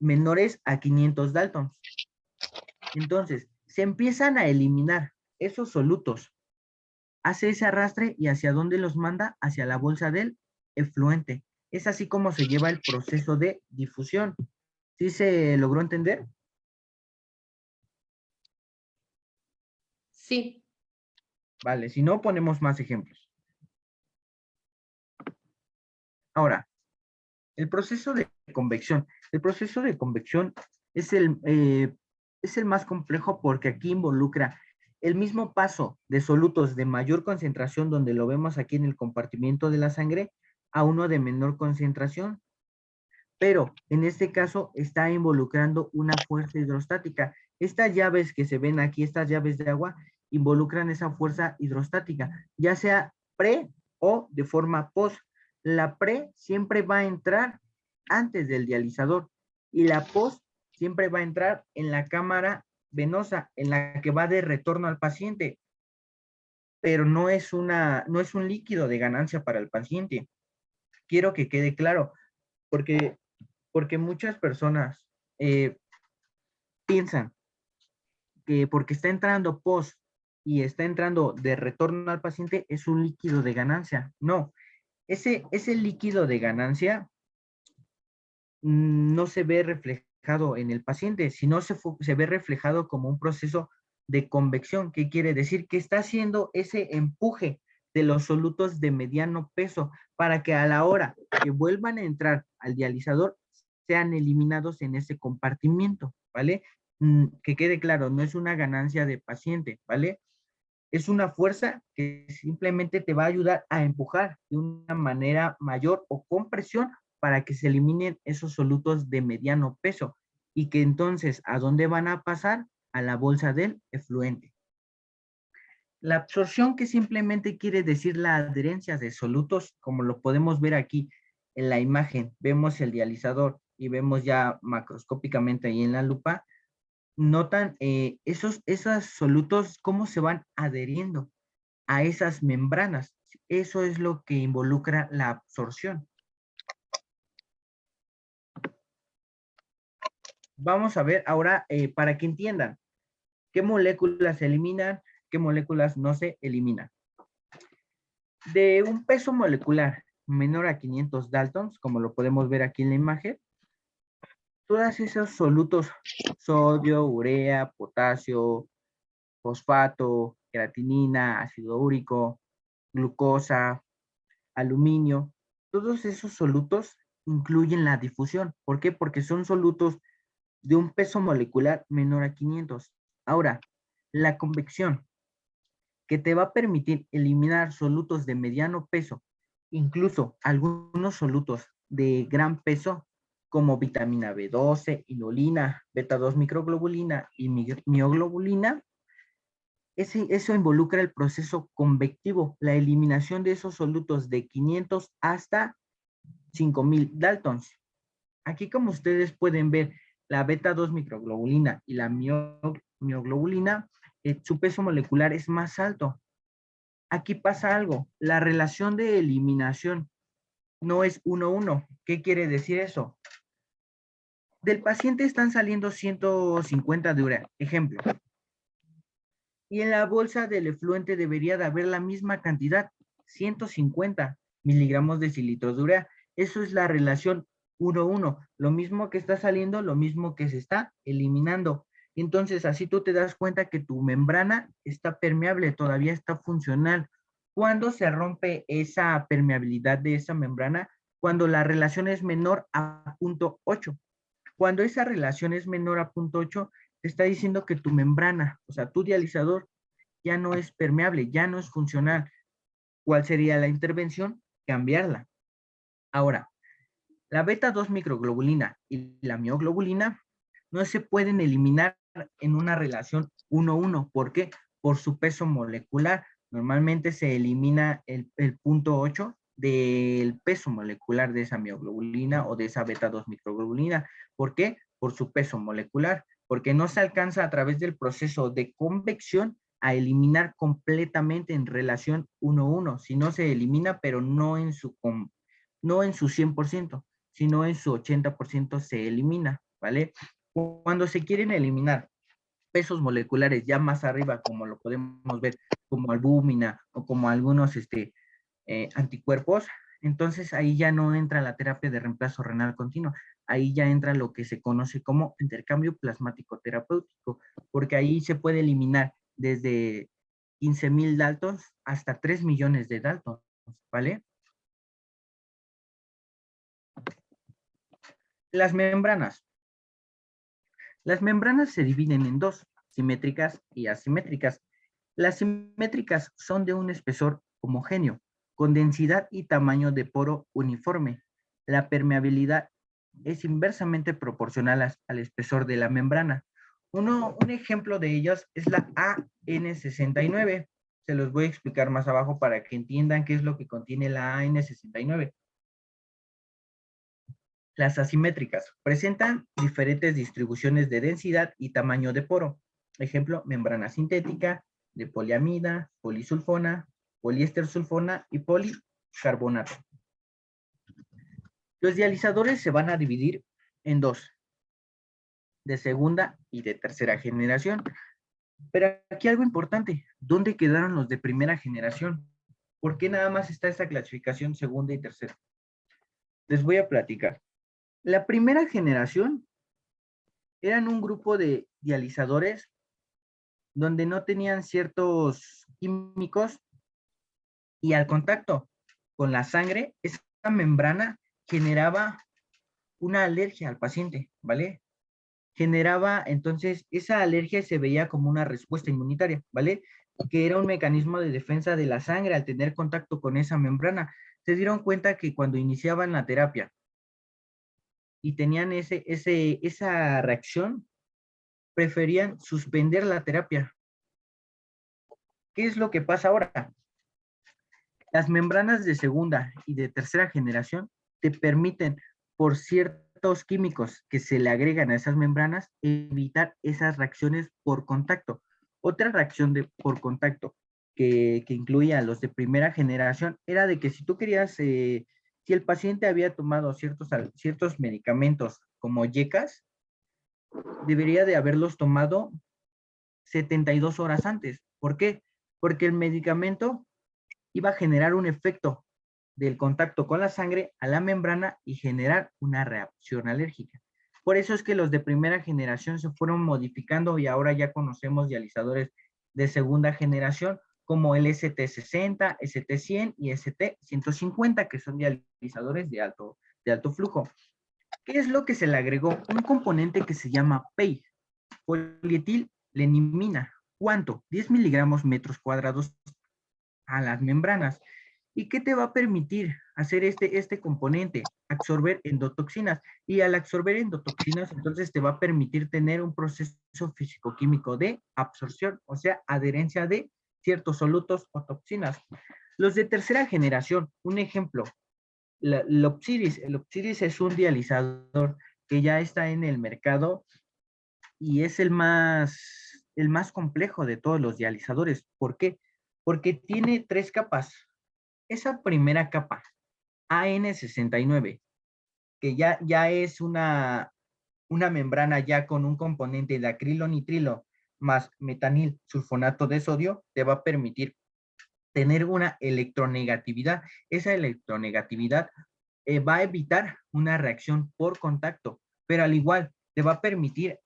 menores a 500 Daltons. Entonces, se empiezan a eliminar esos solutos. Hace ese arrastre y ¿hacia dónde los manda? Hacia la bolsa del efluente. Es así como se lleva el proceso de difusión. ¿Sí se logró entender? Sí. Vale, si no, ponemos más ejemplos. Ahora, el proceso de convección. El proceso de convección es el más complejo porque aquí involucra el mismo paso de solutos de mayor concentración, donde lo vemos aquí en el compartimiento de la sangre, a uno de menor concentración. Pero en este caso está involucrando una fuerza hidrostática. Estas llaves que se ven aquí, estas llaves de agua, involucran esa fuerza hidrostática, ya sea pre o de forma post. La pre siempre va a entrar antes del dializador y la pos siempre va a entrar en la cámara venosa en la que va de retorno al paciente, pero no es un líquido de ganancia para el paciente. Quiero que quede claro, porque muchas personas piensan que porque está entrando post y está entrando de retorno al paciente es un líquido de ganancia. No, ese líquido de ganancia no se ve reflejado en el paciente, sino se ve reflejado como un proceso de convección. ¿Qué quiere decir? Que está haciendo ese empuje de los solutos de mediano peso para que a la hora que vuelvan a entrar al dializador sean eliminados en ese compartimiento, ¿vale? Que quede claro, no es una ganancia de paciente, ¿vale? Es una fuerza que simplemente te va a ayudar a empujar de una manera mayor o con presión para que se eliminen esos solutos de mediano peso y que entonces, ¿a dónde van a pasar? A la bolsa del efluente. La absorción, que simplemente quiere decir la adherencia de solutos, como lo podemos ver aquí en la imagen, vemos el dializador y vemos ya macroscópicamente ahí en la lupa, notan esos solutos cómo se van adheriendo a esas membranas. Eso es lo que involucra la absorción. Vamos a ver ahora, para que entiendan, qué moléculas se eliminan, qué moléculas no se eliminan. De un peso molecular menor a 500 Daltons, como lo podemos ver aquí en la imagen, todos esos solutos, sodio, urea, potasio, fosfato, creatinina, ácido úrico, glucosa, aluminio, todos esos solutos incluyen la difusión. ¿Por qué? Porque son solutos de un peso molecular menor a 500. Ahora, la convección, que te va a permitir eliminar solutos de mediano peso, incluso algunos solutos de gran peso, como vitamina B12, inulina, beta-2 microglobulina y mioglobulina. Eso involucra el proceso convectivo, la eliminación de esos solutos de 500 hasta 5000 Daltons. Aquí, como ustedes pueden ver, la beta-2 microglobulina y la mioglobulina, su peso molecular es más alto. Aquí pasa algo, la relación de eliminación no es 1:1. ¿Qué quiere decir eso? Del paciente están saliendo 150 de urea, ejemplo. Y en la bolsa del efluente debería de haber la misma cantidad, 150 miligramos de cilitro de urea. Eso es la relación 1:1. Lo mismo que está saliendo, lo mismo que se está eliminando. Entonces, así tú te das cuenta que tu membrana está permeable, todavía está funcional. ¿Cuándo se rompe esa permeabilidad de esa membrana? Cuando la relación es menor a 0.8. Cuando esa relación es menor a 0.8, te está diciendo que tu membrana, o sea, tu dializador, ya no es permeable, ya no es funcional. ¿Cuál sería la intervención? Cambiarla. Ahora, la beta-2 microglobulina y la mioglobulina no se pueden eliminar en una relación 1:1. ¿Por qué? Por su peso molecular. Normalmente se elimina el 0.8 del peso molecular de esa mioglobulina o de esa beta-2 microglobulina. ¿Por qué? Por su peso molecular. Porque no se alcanza a través del proceso de convección a eliminar completamente en relación 1:1. Si no se elimina, pero no en su 100%, sino en su 80% se elimina, ¿vale? Cuando se quieren eliminar pesos moleculares ya más arriba, como lo podemos ver, como albúmina o como algunos anticuerpos, entonces ahí ya no entra la terapia de reemplazo renal continuo, ahí ya entra lo que se conoce como intercambio plasmático terapéutico, porque ahí se puede eliminar desde 15,000 Daltons hasta 3 millones de Daltons, ¿vale? Las membranas. Las membranas se dividen en dos, simétricas y asimétricas. Las simétricas son de un espesor homogéneo, con densidad y tamaño de poro uniforme. La permeabilidad es inversamente proporcional al espesor de la membrana. Un ejemplo de ellas es la AN69. Se los voy a explicar más abajo para que entiendan qué es lo que contiene la AN69. Las asimétricas presentan diferentes distribuciones de densidad y tamaño de poro. Ejemplo, membrana sintética, de poliamida, polisulfona, poliéster sulfona y policarbonato. Los dializadores se van a dividir en dos, de segunda y de tercera generación. Pero aquí algo importante, ¿dónde quedaron los de primera generación? ¿Por qué nada más está esta clasificación segunda y tercera? Les voy a platicar. La primera generación eran un grupo de dializadores donde no tenían ciertos químicos y al contacto con la sangre, esa membrana generaba una alergia al paciente, ¿vale? Generaba, entonces, esa alergia se veía como una respuesta inmunitaria, ¿vale? Que era un mecanismo de defensa de la sangre al tener contacto con esa membrana. Se dieron cuenta que cuando iniciaban la terapia y tenían esa reacción, preferían suspender la terapia. ¿Qué es lo que pasa ahora? Las membranas de segunda y de tercera generación te permiten, por ciertos químicos que se le agregan a esas membranas, evitar esas reacciones por contacto. Otra reacción por contacto que incluía a los de primera generación era de que si tú querías, si el paciente había tomado ciertos medicamentos como yecas, debería de haberlos tomado 72 horas antes. ¿Por qué? Porque el medicamento iba a generar un efecto del contacto con la sangre a la membrana y generar una reacción alérgica. Por eso es que los de primera generación se fueron modificando y ahora ya conocemos dializadores de segunda generación como el ST60, ST100 y ST150, que son dializadores de alto flujo. ¿Qué es lo que se le agregó? Un componente que se llama PEI, polietilenimina. ¿Cuánto? 10 miligramos metros cuadrados a las membranas. ¿Y qué te va a permitir hacer este componente? Absorber endotoxinas. Y al absorber endotoxinas, entonces te va a permitir tener un proceso físico-químico de absorción, o sea, adherencia de ciertos solutos o toxinas. Los de tercera generación, un ejemplo, el Opsiris. El Opsiris es un dializador que ya está en el mercado y es el más complejo de todos los dializadores. ¿Por qué? Porque tiene 3 capas. Esa primera capa, AN69, que ya es una membrana ya con un componente de acrilonitrilo más metanil sulfonato de sodio, te va a permitir tener una electronegatividad. Esa electronegatividad va a evitar una reacción por contacto, pero al igual te va a permitir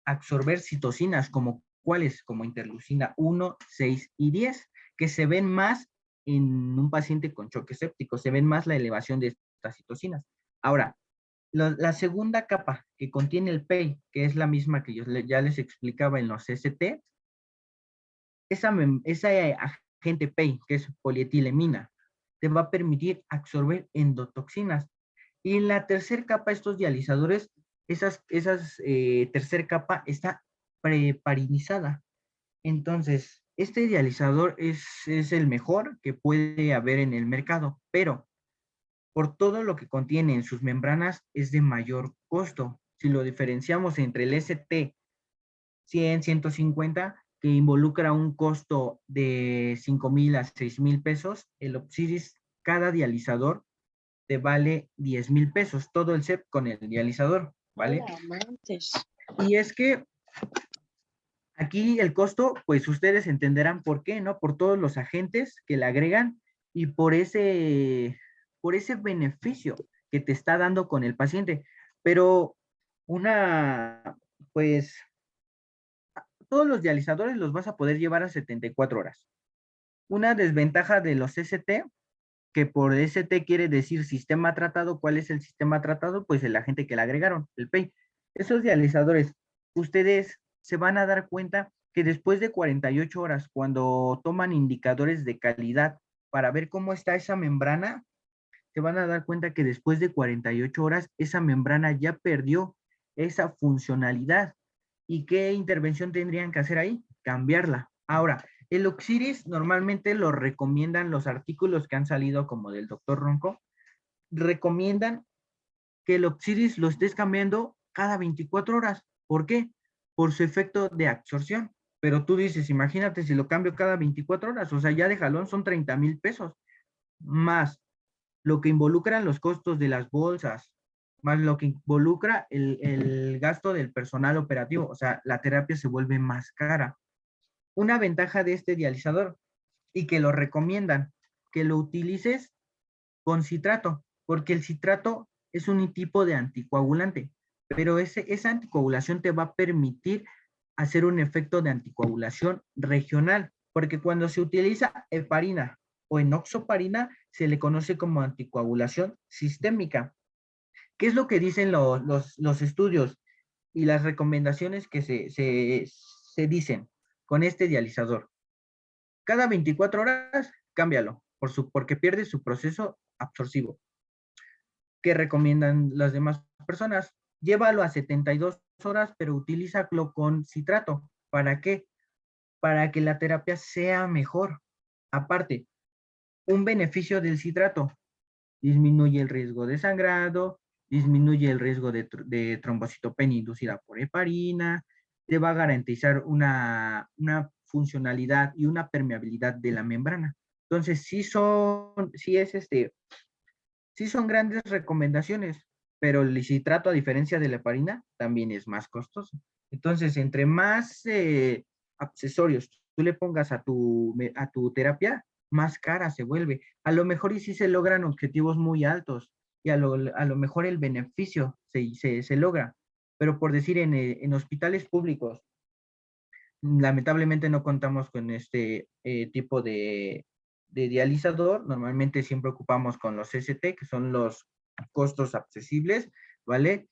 absorber citocinas como ¿cuáles? Como interleucina 1, 6 y 10, que se ven más en un paciente con choque séptico, se ven más la elevación de estas citocinas. Ahora, la segunda capa que contiene el PEI, que es la misma que yo ya les explicaba en los ST, esa agente PEI, que es polietilemina, te va a permitir absorber endotoxinas. Y en la tercera capa, estos dializadores, tercera capa está preparinizada. Entonces, este dializador es el mejor que puede haber en el mercado, pero por todo lo que contiene en sus membranas es de mayor costo. Si lo diferenciamos entre el ST 100, 150, que involucra un costo de 5,000 a 6,000 pesos, el Opsiris, cada dializador te vale 10,000 pesos, todo el set con el dializador, ¿vale? Y es que aquí el costo, pues ustedes entenderán por qué, ¿no? Por todos los agentes que le agregan y por ese beneficio que te está dando con el paciente. Pero pues, todos los dializadores los vas a poder llevar a 74 horas. Una desventaja de los ST, que por ST quiere decir sistema tratado. ¿Cuál es el sistema tratado? Pues el agente que le agregaron, el PEI. Esos dializadores, ustedes se van a dar cuenta que después de 48 horas, cuando toman indicadores de calidad para ver cómo está esa membrana, se van a dar cuenta que después de 48 horas, esa membrana ya perdió esa funcionalidad. ¿Y qué intervención tendrían que hacer ahí? Cambiarla. Ahora, el Opsiris normalmente lo recomiendan los artículos que han salido como del doctor Ronco, recomiendan que el Oxiris lo estés cambiando cada 24 horas. ¿Por qué? Por su efecto de absorción. Pero tú dices, imagínate si lo cambio cada 24 horas, o sea, ya de jalón son 30,000 pesos, más lo que involucran los costos de las bolsas, más lo que involucra el gasto del personal operativo, o sea, la terapia se vuelve más cara. Una ventaja de este dializador y que lo recomiendan, que lo utilices con citrato, porque el citrato es un tipo de anticoagulante, pero esa anticoagulación te va a permitir hacer un efecto de anticoagulación regional, porque cuando se utiliza heparina o enoxaparina, se le conoce como anticoagulación sistémica. ¿Qué es lo que dicen los estudios y las recomendaciones que se dicen con este dializador? Cada 24 horas, cámbialo, porque pierde su proceso absorcivo. ¿Qué recomiendan las demás personas? Llévalo a 72 horas, pero utilízalo con citrato. ¿Para qué? Para que la terapia sea mejor. Aparte, un beneficio del citrato: disminuye el riesgo de sangrado, disminuye el riesgo de trombocitopenia inducida por heparina, te va a garantizar una funcionalidad y una permeabilidad de la membrana. Entonces, sí son grandes recomendaciones, pero el citrato, a diferencia de la heparina, también es más costoso. Entonces, entre más accesorios tú le pongas a tu terapia, más cara se vuelve. A lo mejor y sí se logran objetivos muy altos y a lo mejor el beneficio se logra. Pero por decir, en hospitales públicos, lamentablemente no contamos con este tipo de dializador. Normalmente siempre ocupamos con los ST, que son los costos accesibles, ¿vale?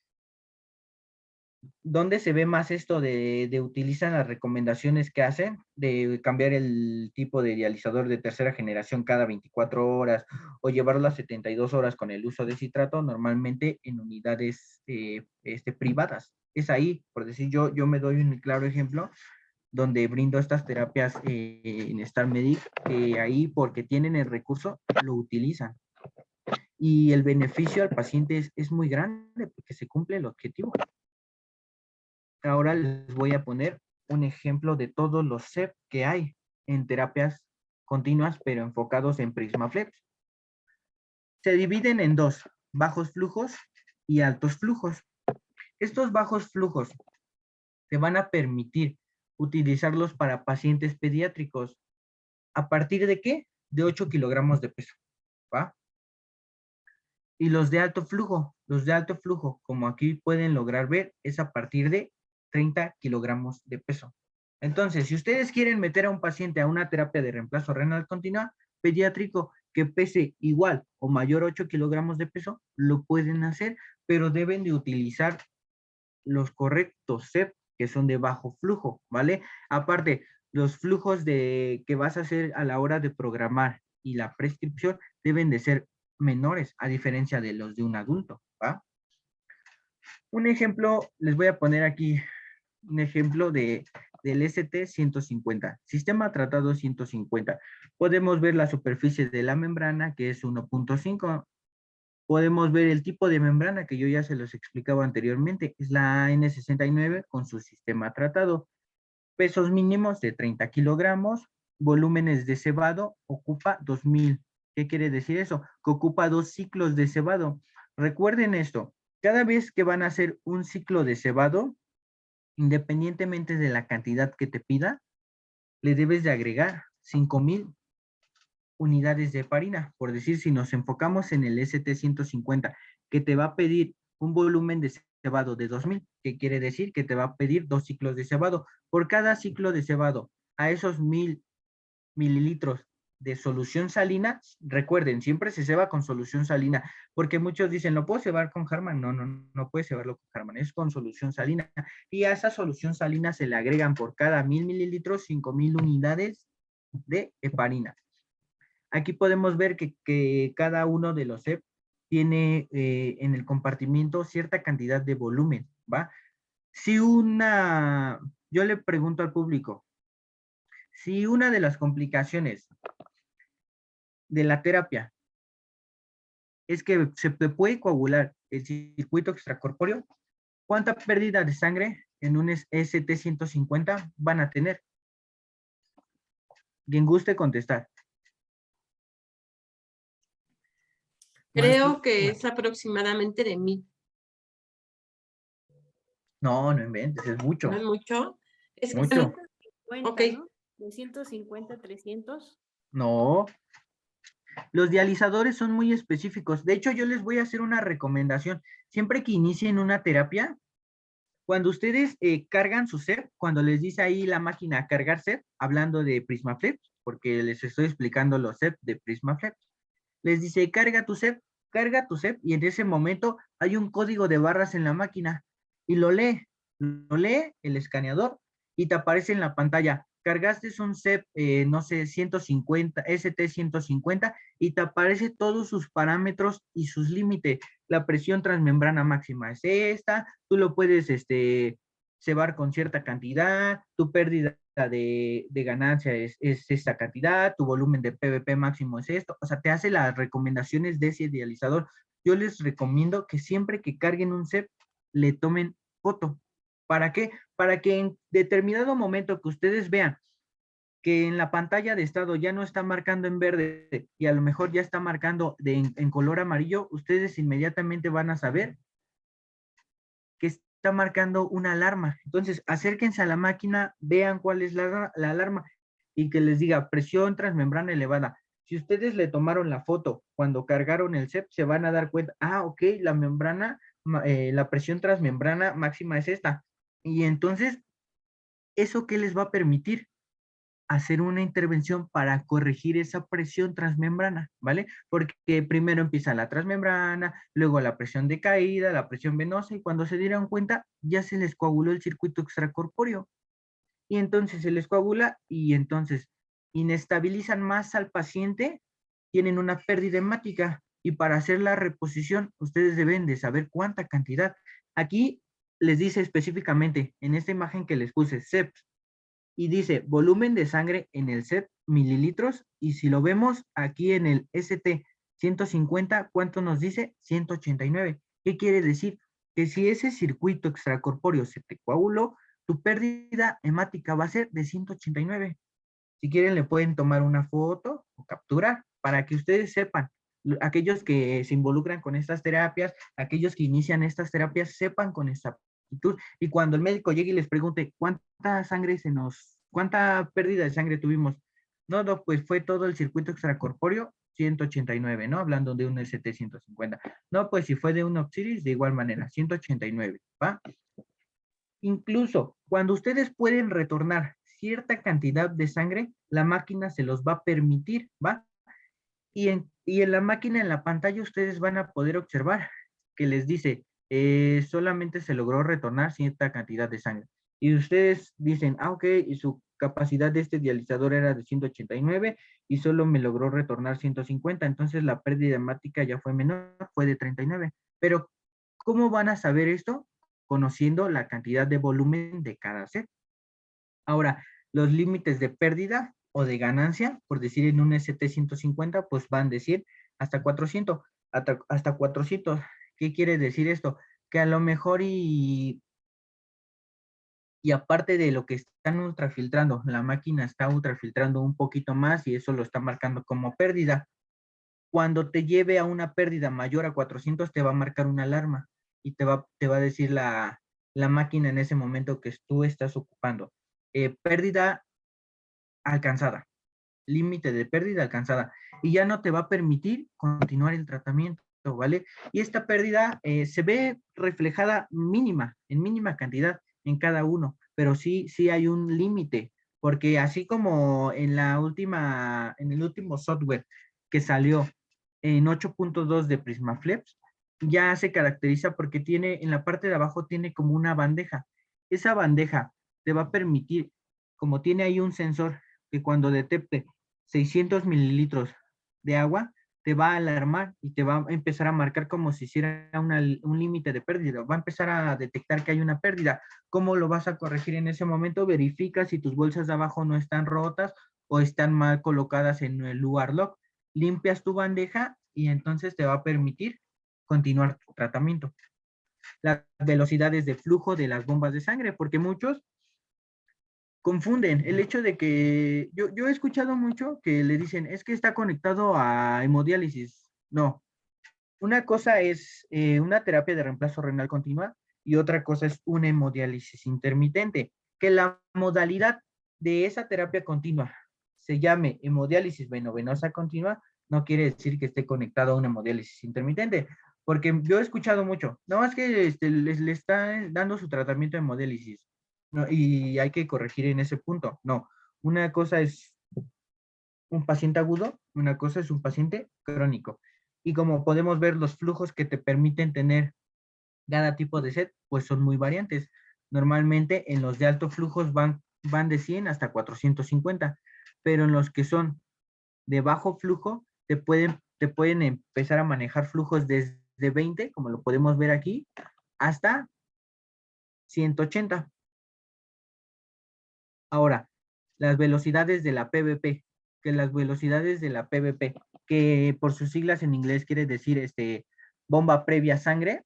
¿Dónde se ve más esto de utilizan las recomendaciones que hacen de cambiar el tipo de dializador de tercera generación cada 24 horas o llevarlo a 72 horas con el uso de citrato? Normalmente en unidades privadas. Es ahí, por decir, yo me doy un claro ejemplo donde brindo estas terapias en StarMedic, que ahí, porque tienen el recurso, lo utilizan. Y el beneficio al paciente es muy grande porque se cumple el objetivo. Ahora les voy a poner un ejemplo de todos los CEP que hay en terapias continuas, pero enfocados en PrismaFlex. Se dividen en dos: bajos flujos y altos flujos. Estos bajos flujos te van a permitir utilizarlos para pacientes pediátricos. ¿A partir de qué? De 8 kilogramos de peso, ¿va? Y los de alto flujo, como aquí pueden lograr ver, es a partir de 30 kilogramos de peso. Entonces, si ustedes quieren meter a un paciente a una terapia de reemplazo renal continua pediátrico que pese igual o mayor a 8 kilogramos de peso, lo pueden hacer, pero deben de utilizar los correctos CEP, que son de bajo flujo, ¿vale? Aparte, los flujos que vas a hacer a la hora de programar y la prescripción deben de ser menores, a diferencia de los de un adulto, ¿va? Un ejemplo, les voy a poner aquí un ejemplo del ST-150, sistema tratado 150. Podemos ver la superficie de la membrana, que es 1.5. Podemos ver el tipo de membrana, que yo ya se los explicaba anteriormente, es la N69 con su sistema tratado. Pesos mínimos de 30 kilogramos, volúmenes de cebado, ocupa 2000. ¿Qué quiere decir eso? Que ocupa 2 ciclos de cebado. Recuerden esto: cada vez que van a hacer un ciclo de cebado, independientemente de la cantidad que te pida, le debes de agregar 5000 unidades de heparina. Por decir, si nos enfocamos en el ST-150, que te va a pedir un volumen de cebado de 2000, ¿qué quiere decir? Que te va a pedir 2 ciclos de cebado. Por cada ciclo de cebado, a esos 1000 mililitros de solución salina, recuerden, siempre se ceba con solución salina, porque muchos dicen, ¿lo puedo cebar con Harman? No puedes cebarlo con Harman, es con solución salina. Y a esa solución salina se le agregan por cada 1000 mililitros 5000 unidades de heparina. Aquí podemos ver que cada uno de los CEP tiene en el compartimiento cierta cantidad de volumen, ¿va? Yo le pregunto al público, si una de las complicaciones de la terapia es que se te puede coagular el circuito extracorpóreo, ¿cuánta pérdida de sangre en un ST-150 van a tener? Quien guste contestar. Creo Maestro, que es aproximadamente de 1000. No, no inventes, es mucho, ¿No es mucho? Es que mucho. 150, Ok. ¿no? De 150 a 300. No, los dializadores son muy específicos. De hecho, yo les voy a hacer una recomendación. Siempre que inicien una terapia, cuando ustedes cargan su set, cuando les dice ahí la máquina cargar set, hablando de PrismaFlex, porque les estoy explicando los set de PrismaFlex, les dice carga tu set, y en ese momento hay un código de barras en la máquina y lo lee el escaneador y te aparece en la pantalla. Cargaste un set, no sé, 150, ST-150 y te aparece todos sus parámetros y sus límites. La presión transmembrana máxima es esta, tú lo puedes cebar con cierta cantidad, tu pérdida de ganancia es esta cantidad, tu volumen de PVP máximo es esto, o sea, te hace las recomendaciones de ese dializador. Yo les recomiendo que siempre que carguen un set, le tomen foto. ¿Para qué? Para que en determinado momento que ustedes vean que en la pantalla de estado ya no está marcando en verde y a lo mejor ya está marcando en color amarillo, ustedes inmediatamente van a saber que está marcando una alarma. Entonces, acérquense a la máquina, vean cuál es la alarma y que les diga presión transmembrana elevada. Si ustedes le tomaron la foto cuando cargaron el CEP, se van a dar cuenta, ok, la membrana, la presión transmembrana máxima es esta. Y entonces, ¿eso qué les va a permitir? Hacer una intervención para corregir esa presión transmembrana, ¿vale? Porque primero empieza la transmembrana, luego la presión de caída, la presión venosa, y cuando se dieron cuenta, ya se les coaguló el circuito extracorpóreo. Y entonces se les coagula y entonces inestabilizan más al paciente, tienen una pérdida hemática, y para hacer la reposición, ustedes deben de saber cuánta cantidad. Aquí les dice específicamente, en esta imagen que les puse, CEPS, y dice volumen de sangre en el set mililitros, y si lo vemos aquí en el ST 150, ¿cuánto nos dice? 189. ¿Qué quiere decir? Que si ese circuito extracorpóreo se te coaguló, tu pérdida hemática va a ser de 189. Si quieren le pueden tomar una foto o capturar para que ustedes sepan, aquellos que se involucran con estas terapias, aquellos que inician estas terapias, sepan con esta actitud. Y cuando el médico llegue y les pregunte cuánta pérdida de sangre tuvimos, no, pues fue todo el circuito extracorpóreo, 189, ¿no? Hablando de un ST-150. No, pues si fue de un Oxiris, de igual manera, 189, ¿va? Incluso cuando ustedes pueden retornar cierta cantidad de sangre, la máquina se los va a permitir, ¿va? Y en la máquina, en la pantalla, ustedes van a poder observar que les dice, solamente se logró retornar cierta cantidad de sangre. Y ustedes dicen, ok, y su capacidad de este dializador era de 189 y solo me logró retornar 150, entonces la pérdida hemática ya fue menor, fue de 39. Pero, ¿cómo van a saber esto? Conociendo la cantidad de volumen de cada set. Ahora, los límites de pérdida o de ganancia, por decir en un ST-150, pues van a decir hasta 400, hasta 400. ¿Qué quiere decir esto? Que a lo mejor y aparte de lo que están ultrafiltrando, la máquina está ultrafiltrando un poquito más y eso lo está marcando como pérdida. Cuando te lleve a una pérdida mayor a 400, te va a marcar una alarma y te va a decir la máquina en ese momento que tú estás ocupando. Pérdida alcanzada, límite de pérdida alcanzada, y ya no te va a permitir continuar el tratamiento, ¿vale? Y esta pérdida se ve reflejada en mínima cantidad en cada uno, pero sí hay un límite, porque así como en el último software que salió en 8.2 de PrismaFlex, ya se caracteriza porque en la parte de abajo tiene como una bandeja. Esa bandeja te va a permitir, como tiene ahí un sensor, que cuando detecte 600 mililitros de agua, te va a alarmar y te va a empezar a marcar como si hiciera un límite de pérdida. Va a empezar a detectar que hay una pérdida. ¿Cómo lo vas a corregir en ese momento? Verifica si tus bolsas de abajo no están rotas o están mal colocadas en el lugar lock. Limpias tu bandeja y entonces te va a permitir continuar tu tratamiento. Las velocidades de flujo de las bombas de sangre, porque muchos confunden el hecho de que yo he escuchado mucho que le dicen, es que está conectado a hemodiálisis. No, una cosa es una terapia de reemplazo renal continua y otra cosa es una hemodiálisis intermitente, que la modalidad de esa terapia continua se llame hemodiálisis venovenosa continua, no quiere decir que esté conectado a una hemodiálisis intermitente, porque yo he escuchado mucho, no, es que le están dando su tratamiento de hemodiálisis, no, y hay que corregir en ese punto. No, una cosa es un paciente agudo, una cosa es un paciente crónico. Y como podemos ver, los flujos que te permiten tener cada tipo de set, pues son muy variantes. Normalmente en los de alto flujos van de 100 hasta 450, pero en los que son de bajo flujo, te pueden empezar a manejar flujos desde 20, como lo podemos ver aquí, hasta 180. Ahora, las velocidades de la PVP, que las velocidades de la PVP, que por sus siglas en inglés quiere decir bomba previa sangre,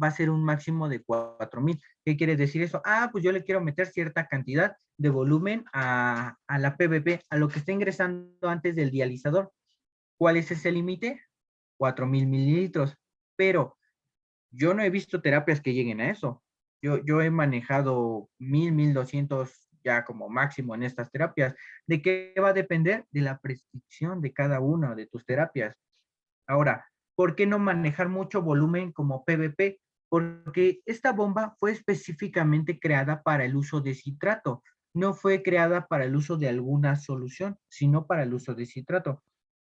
va a ser un máximo de 4000. ¿Qué quiere decir eso? Ah, pues yo le quiero meter cierta cantidad de volumen a la PVP, a lo que está ingresando antes del dializador. ¿Cuál es ese límite? 4000 mililitros. Pero yo no he visto terapias que lleguen a eso. Yo he manejado 1200 ya como máximo en estas terapias. ¿De qué va a depender? De la prescripción de cada una de tus terapias. Ahora, ¿por qué no manejar mucho volumen como PVP? Porque esta bomba fue específicamente creada para el uso de citrato. No fue creada para el uso de alguna solución, sino para el uso de citrato.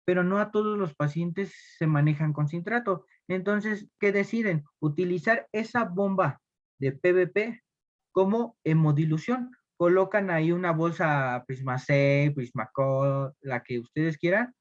Pero no a todos los pacientes se manejan con citrato. Entonces, ¿qué deciden? Utilizar esa bomba de PVP como hemodilución. Colocan ahí una bolsa Prisma-C, Prisma-Co, la que ustedes quieran,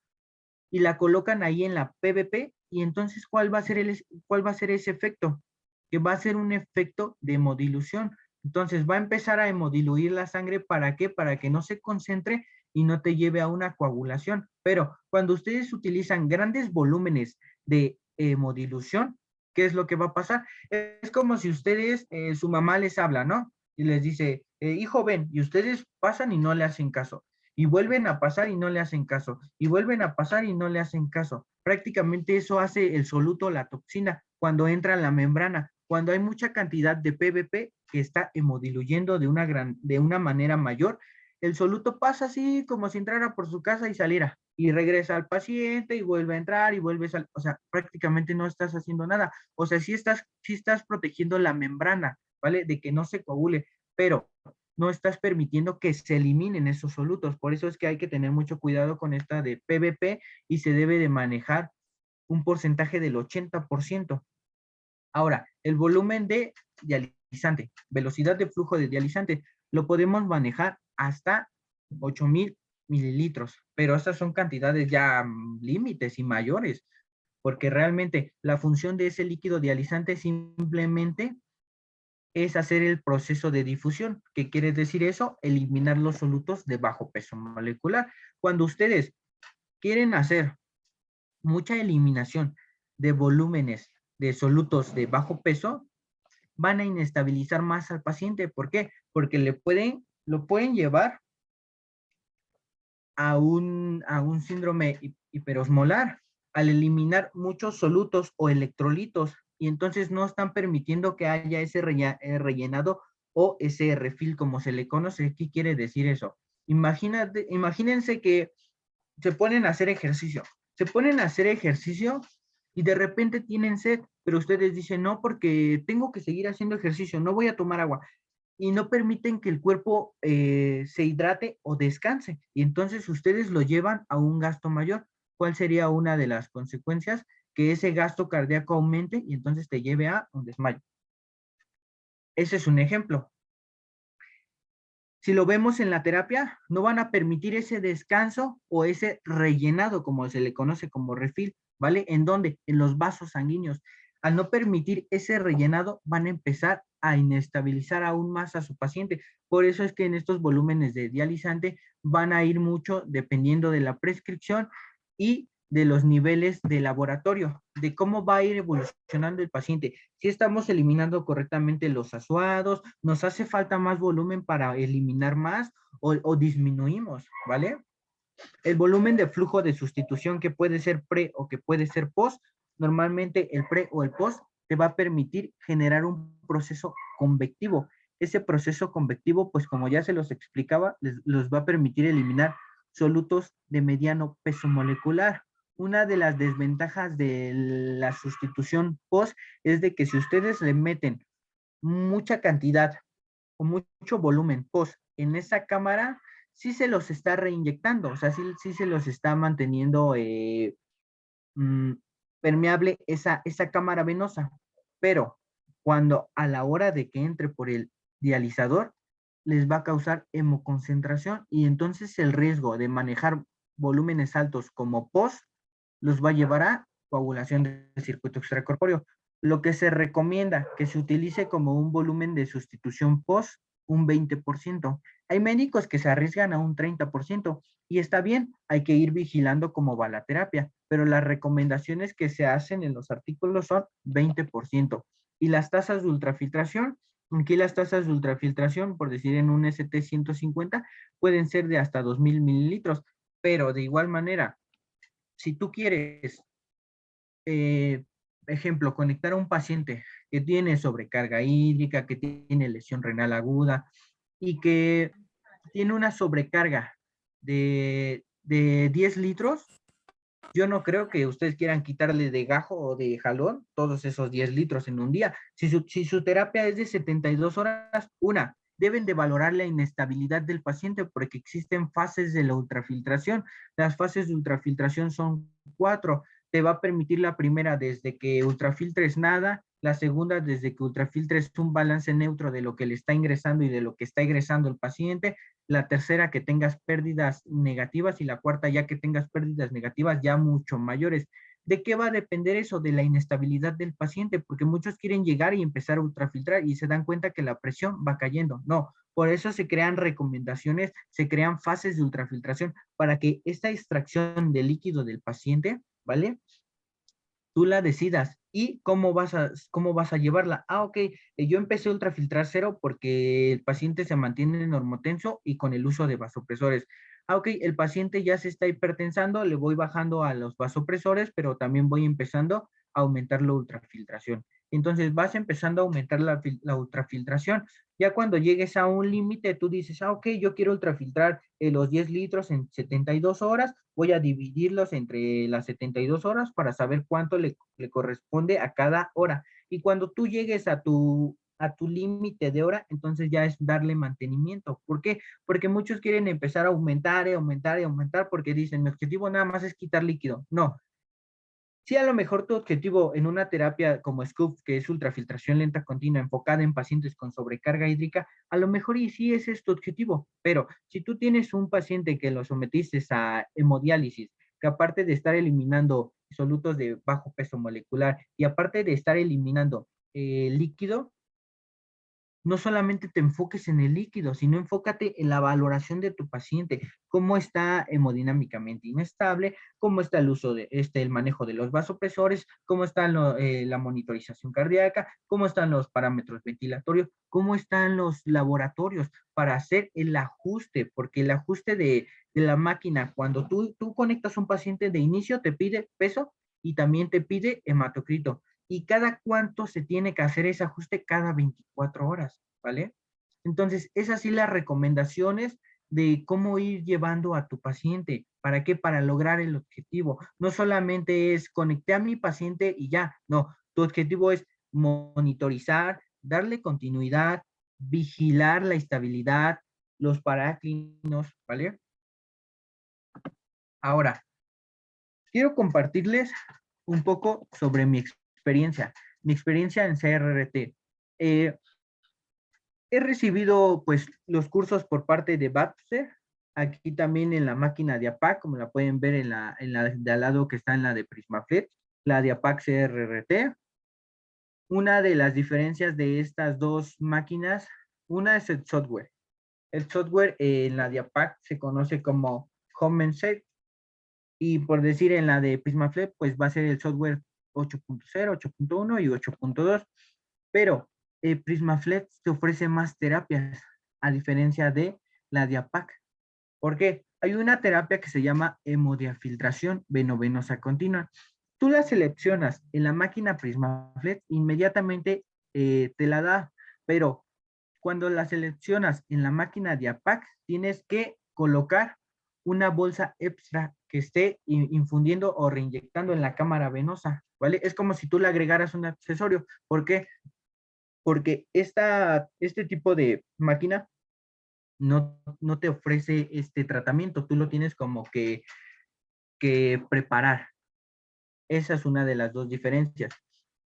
y la colocan ahí en la PVP, y entonces, ¿cuál va a ser ese efecto? Que va a ser un efecto de hemodilución. Entonces, va a empezar a hemodiluir la sangre, ¿para qué? Para que no se concentre y no te lleve a una coagulación. Pero cuando ustedes utilizan grandes volúmenes de hemodilución, ¿qué es lo que va a pasar? Es como si ustedes, su mamá les habla, ¿no? Y les dice, hijo, ven, y ustedes pasan y no le hacen caso. Y vuelven a pasar y no le hacen caso. Y vuelven a pasar y no le hacen caso. Prácticamente eso hace el soluto, la toxina, cuando entra en la membrana. Cuando hay mucha cantidad de PVP que está hemodiluyendo de una manera mayor, el soluto pasa así como si entrara por su casa y saliera. Y regresa al paciente y vuelve a entrar y vuelve a salir. O sea, prácticamente no estás haciendo nada. O sea, sí estás protegiendo la membrana, ¿vale? De que no se coagule, pero no estás permitiendo que se eliminen esos solutos. Por eso es que hay que tener mucho cuidado con esta de PVP y se debe de manejar un porcentaje del 80%. Ahora, el volumen de dializante, velocidad de flujo de dializante, lo podemos manejar hasta 8000 mililitros, pero estas son cantidades ya límites y mayores, porque realmente la función de ese líquido dializante simplemente es hacer el proceso de difusión. ¿Qué quiere decir eso? Eliminar los solutos de bajo peso molecular. Cuando ustedes quieren hacer mucha eliminación de volúmenes de solutos de bajo peso, van a inestabilizar más al paciente. ¿Por qué? Porque lo pueden llevar a un síndrome hiperosmolar al eliminar muchos solutos o electrolitos, y entonces no están permitiendo que haya ese rellenado o ese refill, como se le conoce. ¿Qué quiere decir eso? Imagínense que se ponen a hacer ejercicio. Y de repente tienen sed, pero ustedes dicen, no, porque tengo que seguir haciendo ejercicio, no voy a tomar agua. Y no permiten que el cuerpo se hidrate o descanse. Y entonces ustedes lo llevan a un gasto mayor. ¿Cuál sería una de las consecuencias? Que ese gasto cardíaco aumente y entonces te lleve a un desmayo. Ese es un ejemplo. Si lo vemos en la terapia, no van a permitir ese descanso o ese rellenado, como se le conoce como refill, ¿vale? ¿En dónde? En los vasos sanguíneos. Al no permitir ese rellenado, van a empezar a inestabilizar aún más a su paciente. Por eso es que en estos volúmenes de dializante van a ir mucho dependiendo de la prescripción y de los niveles de laboratorio. de cómo va a ir evolucionando el paciente. Si estamos eliminando correctamente los asuados, nos hace falta más volumen para eliminar más o disminuimos, ¿vale? El volumen de flujo de sustitución que puede ser pre o que puede ser post, normalmente el pre o el post te va a permitir generar un proceso convectivo. Ese proceso convectivo, pues como ya se los explicaba, los va a permitir eliminar solutos de mediano peso molecular. Una de las desventajas de la sustitución post es de que si ustedes le meten mucha cantidad o mucho volumen post en esa cámara, sí se los está reinyectando, o sea, sí se los está manteniendo mm, permeable esa cámara venosa, pero cuando a la hora de que entre por el dializador, les va a causar hemoconcentración y entonces el riesgo de manejar volúmenes altos como post los va a llevar a coagulación del circuito extracorpóreo. Lo que se recomienda que se utilice como un volumen de sustitución post, un 20%. Hay médicos que se arriesgan a un 30% y está bien, hay que ir vigilando cómo va la terapia, pero las recomendaciones que se hacen en los artículos son 20%. Y las tasas de ultrafiltración, aquí las tasas de ultrafiltración, por decir en un ST150, pueden ser de hasta 2000 mililitros, pero de igual manera, si tú quieres, ejemplo, conectar a un paciente que tiene sobrecarga hídrica, que tiene lesión renal aguda y que tiene una sobrecarga de 10 litros, yo no creo que ustedes quieran quitarle de gajo o de jalón todos esos 10 litros en un día. Si su terapia es de 72 horas, deben de valorar la inestabilidad del paciente porque existen fases de la ultrafiltración. Las fases de ultrafiltración son 4. Te va a permitir la primera desde que ultrafiltres nada, la segunda desde que ultrafiltres un balance neutro de lo que le está ingresando y de lo que está egresando el paciente, la tercera que tengas pérdidas negativas y la cuarta ya que tengas pérdidas negativas ya mucho mayores. ¿De qué va a depender eso? De la inestabilidad del paciente, porque muchos quieren llegar y empezar a ultrafiltrar y se dan cuenta que la presión va cayendo. No, por eso se crean recomendaciones, se crean fases de ultrafiltración para que esta extracción de líquido del paciente, ¿vale? Tú la decidas y cómo vas a llevarla. Ok, yo empecé a ultrafiltrar cero porque el paciente se mantiene normotenso y con el uso de vasopresores. Ok, el paciente ya se está hipertensando, le voy bajando a los vasopresores, pero también voy empezando a aumentar la ultrafiltración. Entonces vas empezando a aumentar la ultrafiltración. Ya cuando llegues a un límite, tú dices, ok, yo quiero ultrafiltrar los 10 litros en 72 horas, voy a dividirlos entre las 72 horas para saber cuánto le corresponde a cada hora. Y cuando tú llegues a tu límite de hora, entonces ya es darle mantenimiento. ¿Por qué? Porque muchos quieren empezar a aumentar y aumentar y aumentar porque dicen, mi objetivo nada más es quitar líquido. No. Sí, a lo mejor tu objetivo en una terapia como SCOOP, que es ultrafiltración lenta continua enfocada en pacientes con sobrecarga hídrica, a lo mejor y sí ese es tu objetivo, pero si tú tienes un paciente que lo sometiste a hemodiálisis, que aparte de estar eliminando solutos de bajo peso molecular y aparte de estar eliminando líquido, no solamente te enfoques en el líquido, sino enfócate en la valoración de tu paciente, cómo está hemodinámicamente inestable, cómo está el uso de el manejo de los vasopresores, cómo está la monitorización cardíaca, cómo están los parámetros ventilatorios, cómo están los laboratorios para hacer el ajuste, porque el ajuste de la máquina, cuando tú conectas a un paciente de inicio, te pide peso y también te pide hematocrito y cada cuánto se tiene que hacer ese ajuste cada 24 horas, ¿vale? Entonces, esas sí las recomendaciones de cómo ir llevando a tu paciente. ¿Para qué? Para lograr el objetivo. No solamente es conecté a mi paciente y ya, no. Tu objetivo es monitorizar, darle continuidad, vigilar la estabilidad, los paráclinos, ¿vale? Ahora, quiero compartirles un poco sobre mi experiencia en CRRT. He recibido pues los cursos por parte de BAPSE, aquí también en la máquina de APAC, como la pueden ver en la de al lado que está en la de PrismaFlex, la de APAC CRRT. Una de las diferencias de estas dos máquinas, una es el software. El software en la de APAC se conoce como Home and Safe, y por decir en la de PrismaFlex, pues va a ser el software 8.0, 8.1 y 8.2. Pero Prismaflex te ofrece más terapias, a diferencia de la Diapac. ¿Por qué? Hay una terapia que se llama hemodiafiltración venovenosa continua. Tú la seleccionas en la máquina Prismaflex, inmediatamente te la da, pero cuando la seleccionas en la máquina Diapac, tienes que colocar una bolsa extra que esté infundiendo o reinyectando en la cámara venosa, ¿vale? Es como si tú le agregaras un accesorio. ¿Por qué? Porque este tipo de máquina no te ofrece este tratamiento, tú lo tienes como que preparar. Esa es una de las dos diferencias.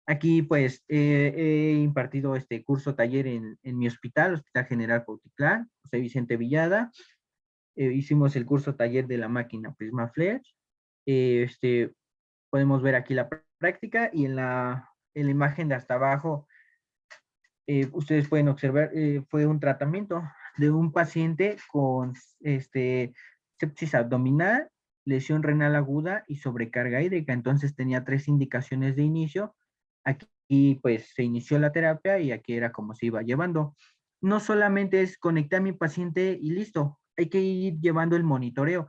Aquí, pues, he impartido este curso taller en mi hospital General Cuautitlán, José Vicente Villada. Hicimos el curso taller de la máquina Prismaflex. Podemos ver aquí la práctica y en la imagen de hasta abajo, ustedes pueden observar, fue un tratamiento de un paciente con sepsis abdominal, lesión renal aguda y sobrecarga hídrica. Entonces tenía 3 indicaciones de inicio. Aquí pues se inició la terapia y aquí era como se iba llevando. No solamente es conectar a mi paciente y listo, hay que ir llevando el monitoreo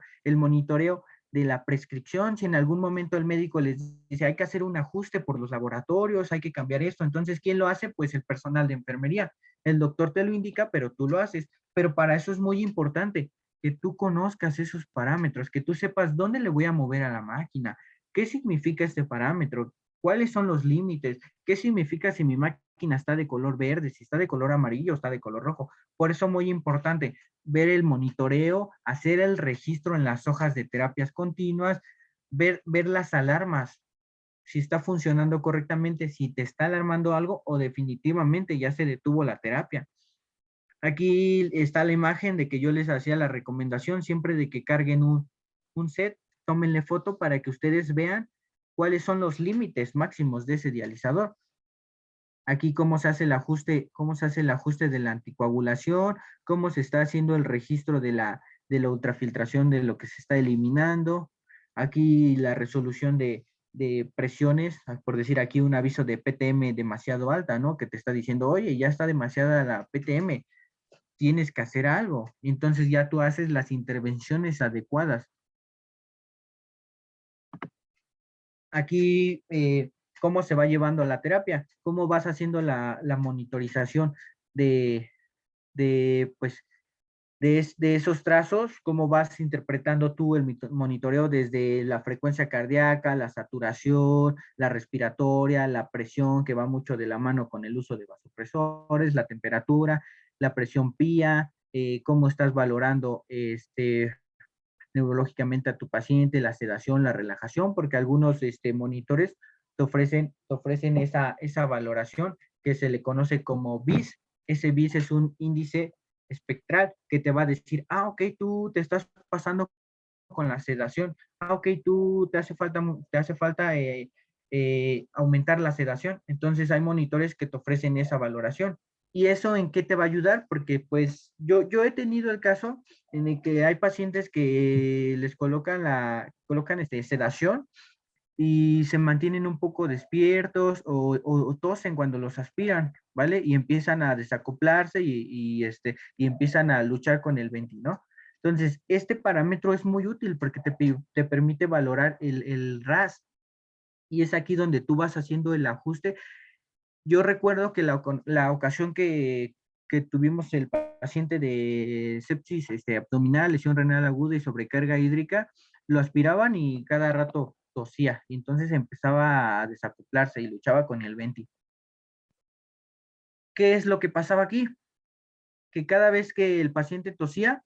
de la prescripción. Si en algún momento el médico les dice hay que hacer un ajuste por los laboratorios, hay que cambiar esto, entonces ¿quién lo hace? Pues el personal de enfermería. El doctor te lo indica, pero tú lo haces. Pero para eso es muy importante que tú conozcas esos parámetros, que tú sepas dónde le voy a mover a la máquina, qué significa este parámetro, cuáles son los límites, qué significa si mi máquina está de color verde, si está de color amarillo, está de color rojo. Por eso muy importante ver el monitoreo, hacer el registro en las hojas de terapias continuas, ver las alarmas, si está funcionando correctamente, si te está alarmando algo o definitivamente ya se detuvo la terapia. Aquí está la imagen de que yo les hacía la recomendación siempre de que carguen un set, tómenle foto para que ustedes vean cuáles son los límites máximos de ese dializador. Aquí cómo se hace el ajuste de la anticoagulación, cómo se está haciendo el registro de la ultrafiltración de lo que se está eliminando. Aquí la resolución de presiones, por decir aquí un aviso de PTM demasiado alta, ¿no? Que te está diciendo, oye, ya está demasiada la PTM, tienes que hacer algo. Entonces ya tú haces las intervenciones adecuadas. Aquí, cómo se va llevando la terapia, cómo vas haciendo la monitorización de, pues, de esos trazos, cómo vas interpretando tú el monitoreo desde la frecuencia cardíaca, la saturación, la respiratoria, la presión, que va mucho de la mano con el uso de vasopresores, la temperatura, la presión PIA, cómo estás valorando neurológicamente a tu paciente, la sedación, la relajación, porque algunos monitores te ofrecen esa valoración que se le conoce como BIS. Ese BIS es un índice espectral que te va a decir, ok, tú te estás pasando con la sedación, ok, tú te hace falta aumentar la sedación. Entonces hay monitores que te ofrecen esa valoración. ¿Y eso en qué te va a ayudar? Porque pues yo he tenido el caso en el que hay pacientes que les colocan sedación y se mantienen un poco despiertos o tosen cuando los aspiran, ¿vale? Y empiezan a desacoplarse y empiezan a luchar con el venti, ¿no? Entonces, este parámetro es muy útil porque te permite valorar el RAS y es aquí donde tú vas haciendo el ajuste. Yo recuerdo que la ocasión que tuvimos el paciente de sepsis abdominal, lesión renal aguda y sobrecarga hídrica, lo aspiraban y cada rato tosía, y entonces empezaba a desacoplarse y luchaba con el venti. ¿Qué es lo que pasaba aquí? Que cada vez que el paciente tosía,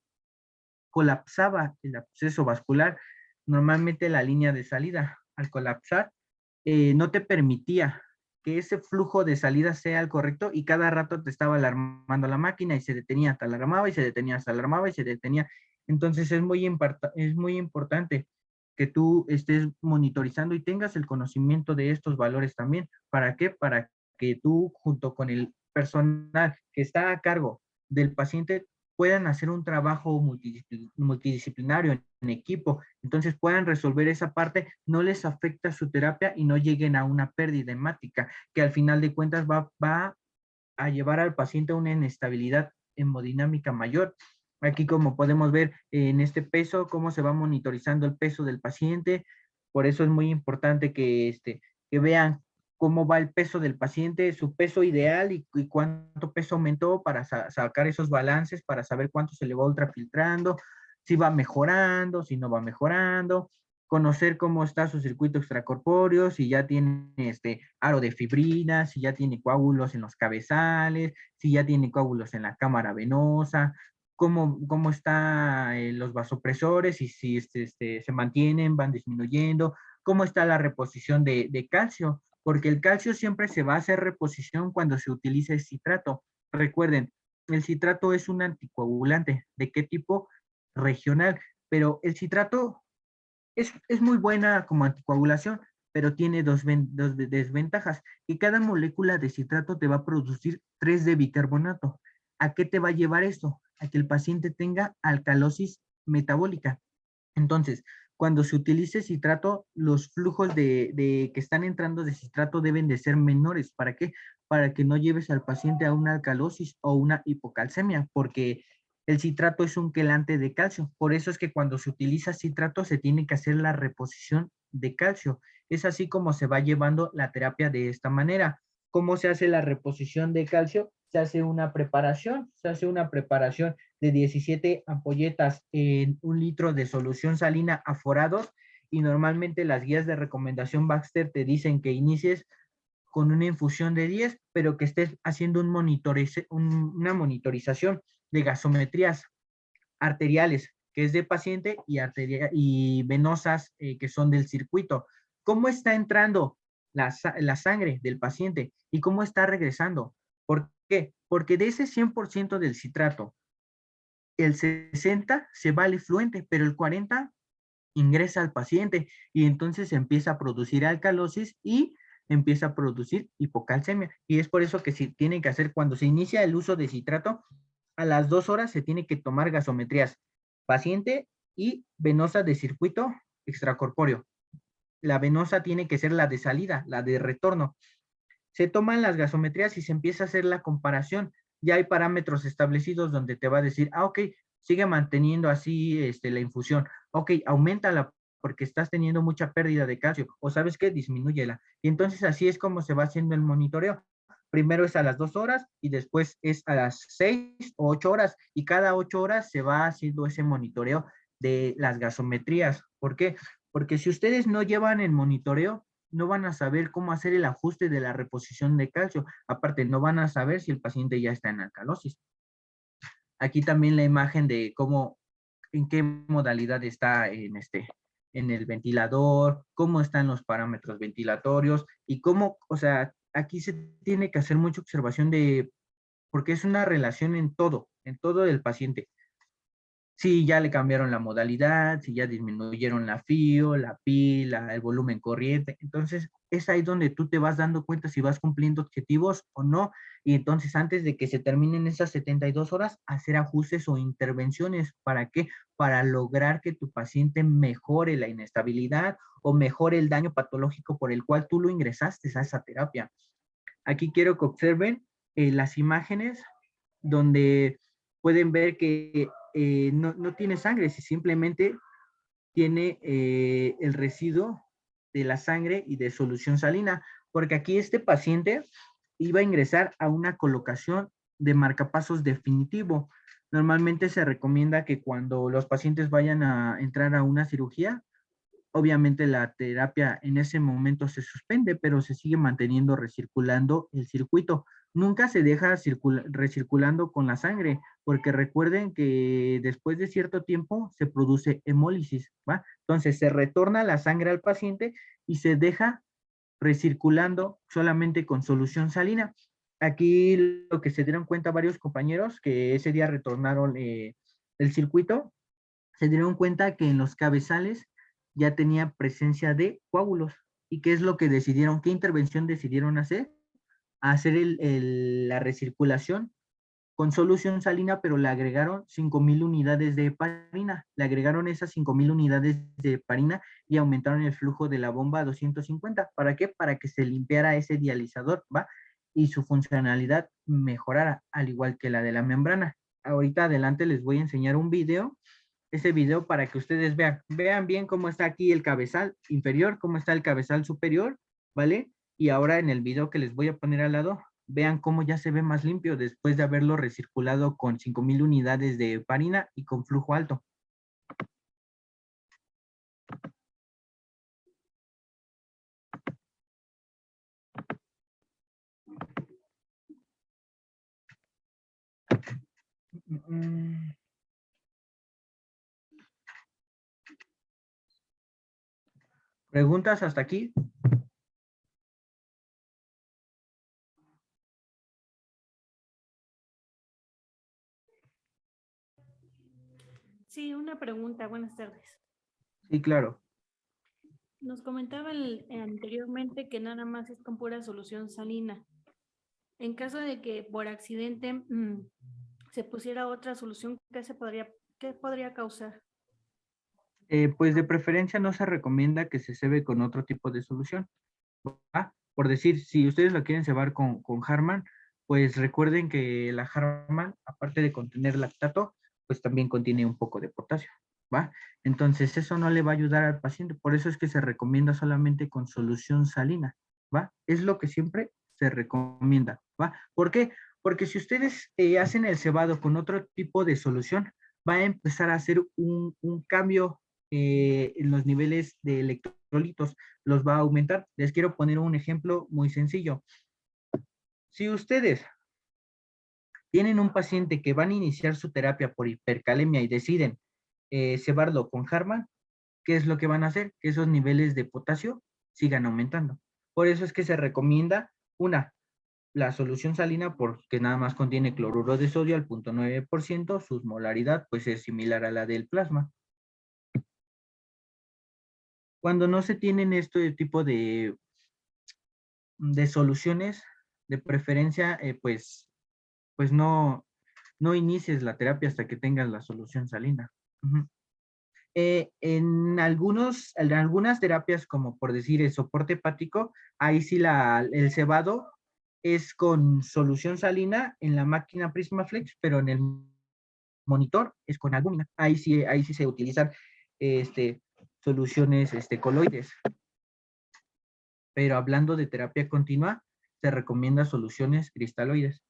colapsaba el absceso vascular, normalmente la línea de salida. Al colapsar, no te permitía que ese flujo de salida sea el correcto y cada rato te estaba alarmando la máquina y se detenía, te alarmaba y se detenía, se alarmaba y se detenía. Entonces es muy importante que tú estés monitorizando y tengas el conocimiento de estos valores también. ¿Para qué? Para que tú junto con el personal que está a cargo del paciente puedan hacer un trabajo multidisciplinario en equipo, entonces puedan resolver esa parte, no les afecta su terapia y no lleguen a una pérdida hemática, que al final de cuentas va a llevar al paciente a una inestabilidad hemodinámica mayor. Aquí como podemos ver en este peso, cómo se va monitorizando el peso del paciente, por eso es muy importante que vean cómo va el peso del paciente, su peso ideal y cuánto peso aumentó para sacar esos balances, para saber cuánto se le va ultrafiltrando, si va mejorando, si no va mejorando, conocer cómo está su circuito extracorpóreo, si ya tiene aro de fibrina, si ya tiene coágulos en los cabezales, si ya tiene coágulos en la cámara venosa, cómo están los vasopresores y si se mantienen, van disminuyendo, cómo está la reposición de calcio, porque el calcio siempre se va a hacer reposición cuando se utiliza el citrato. Recuerden, el citrato es un anticoagulante. ¿De qué tipo? Regional. Pero el citrato es muy buena como anticoagulación, pero tiene dos desventajas. Que cada molécula de citrato te va a producir 3 de bicarbonato. ¿A qué te va a llevar esto? A que el paciente tenga alcalosis metabólica. Entonces, cuando se utilice citrato, los flujos que están entrando de citrato deben de ser menores. ¿Para qué? Para que no lleves al paciente a una alcalosis o una hipocalcemia, porque el citrato es un quelante de calcio. Por eso es que cuando se utiliza citrato se tiene que hacer la reposición de calcio. Es así como se va llevando la terapia de esta manera. ¿Cómo se hace la reposición de calcio? Se hace una preparación de 17 ampolletas en 1 litro de solución salina aforados, y normalmente las guías de recomendación Baxter te dicen que inicies con una infusión de 10, pero que estés haciendo una monitorización de gasometrías arteriales, que es de paciente, y venosas, que son del circuito. ¿Cómo está entrando la sangre del paciente y cómo está regresando? ¿Por qué? Porque de ese 100% del citrato, el 60 se va al efluente, pero el 40 ingresa al paciente y entonces se empieza a producir alcalosis y empieza a producir hipocalcemia. Y es por eso que se tiene que hacer, cuando se inicia el uso de citrato, a las 2 horas se tiene que tomar gasometrías paciente y venosa de circuito extracorpóreo. La venosa tiene que ser la de salida, la de retorno. Se toman las gasometrías y se empieza a hacer la comparación. Ya hay parámetros establecidos donde te va a decir, ok, sigue manteniendo así la infusión. Ok, auméntala porque estás teniendo mucha pérdida de calcio. O sabes qué, disminúyela. Y entonces así es como se va haciendo el monitoreo. Primero es a las 2 horas y después es a las 6 o 8 horas. Y cada 8 horas se va haciendo ese monitoreo de las gasometrías. ¿Por qué? Porque si ustedes no llevan el monitoreo, no van a saber cómo hacer el ajuste de la reposición de calcio. Aparte, no van a saber si el paciente ya está en alcalosis. Aquí también la imagen de cómo, en qué modalidad está en el ventilador, cómo están los parámetros ventilatorios y cómo, o sea, aquí se tiene que hacer mucha observación porque es una relación en todo del paciente. Si ya le cambiaron la modalidad, si ya disminuyeron la FIO, la pila, el volumen corriente. Entonces, es ahí donde tú te vas dando cuenta si vas cumpliendo objetivos o no. Y entonces, antes de que se terminen esas 72 horas, hacer ajustes o intervenciones. ¿Para qué? Para lograr que tu paciente mejore la inestabilidad o mejore el daño patológico por el cual tú lo ingresaste a esa terapia. Aquí quiero que observen las imágenes donde pueden ver que no tiene sangre, si simplemente tiene el residuo de la sangre y de solución salina, porque aquí este paciente iba a ingresar a una colocación de marcapasos definitivo. Normalmente se recomienda que cuando los pacientes vayan a entrar a una cirugía, obviamente la terapia en ese momento se suspende, pero se sigue manteniendo recirculando el circuito. Nunca se deja recirculando con la sangre, porque recuerden que después de cierto tiempo se produce hemólisis, ¿va? Entonces se retorna la sangre al paciente y se deja recirculando solamente con solución salina. Aquí lo que se dieron cuenta varios compañeros que ese día retornaron el circuito, se dieron cuenta que en los cabezales ya tenía presencia de coágulos. ¿Y qué es lo que decidieron? ¿Qué intervención decidieron hacer? Hacer la recirculación con solución salina, pero le agregaron 5,000 unidades de heparina. Le agregaron esas 5,000 unidades de heparina y aumentaron el flujo de la bomba a 250. ¿Para qué? Para que se limpiara ese dializador, ¿va? Y su funcionalidad mejorara, al igual que la de la membrana. Ahorita adelante les voy a enseñar un video, ese video para que ustedes vean bien cómo está aquí el cabezal inferior, cómo está el cabezal superior, ¿vale? Y ahora en el video que les voy a poner al lado, vean cómo ya se ve más limpio después de haberlo recirculado con 5,000 unidades de heparina y con flujo alto. ¿Preguntas hasta aquí? Sí, una pregunta. Buenas tardes. Sí, claro. Nos comentaba anteriormente que nada más es con pura solución salina. En caso de que por accidente se pusiera otra solución, qué podría causar? Pues de preferencia no se recomienda que se cebe con otro tipo de solución. ¿Va? Por decir, si ustedes lo quieren cebar con Harman, pues recuerden que la Harman, aparte de contener lactato, pues también contiene un poco de potasio, ¿va? Entonces eso no le va a ayudar al paciente, por eso es que se recomienda solamente con solución salina, ¿va? Es lo que siempre se recomienda, ¿va? ¿Por qué? Porque si ustedes hacen el cebado con otro tipo de solución, va a empezar a hacer un cambio en los niveles de electrolitos, los va a aumentar. Les quiero poner un ejemplo muy sencillo. Si ustedes tienen un paciente que van a iniciar su terapia por hipercalemia y deciden cebarlo con Harman, ¿qué es lo que van a hacer? Que esos niveles de potasio sigan aumentando. Por eso es que se recomienda la solución salina porque nada más contiene cloruro de sodio al 0.9%, su molaridad pues es similar a la del plasma. Cuando no se tienen este tipo de soluciones, de preferencia, pues no inicies la terapia hasta que tengas la solución salina. Uh-huh. En algunas terapias, como por decir el soporte hepático, ahí sí el cebado es con solución salina en la máquina PrismaFlex, pero en el monitor es con albúmina. Ahí sí se utilizan soluciones coloides. Pero hablando de terapia continua, se recomienda soluciones cristaloides.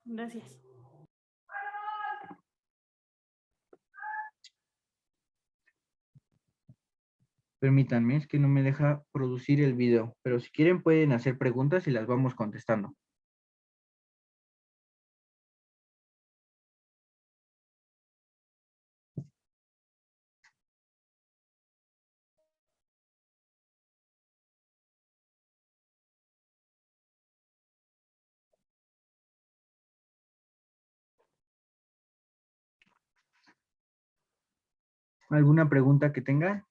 Gracias. Permítanme, es que no me deja producir el video, pero si quieren pueden hacer preguntas y las vamos contestando. ¿Alguna pregunta que tenga?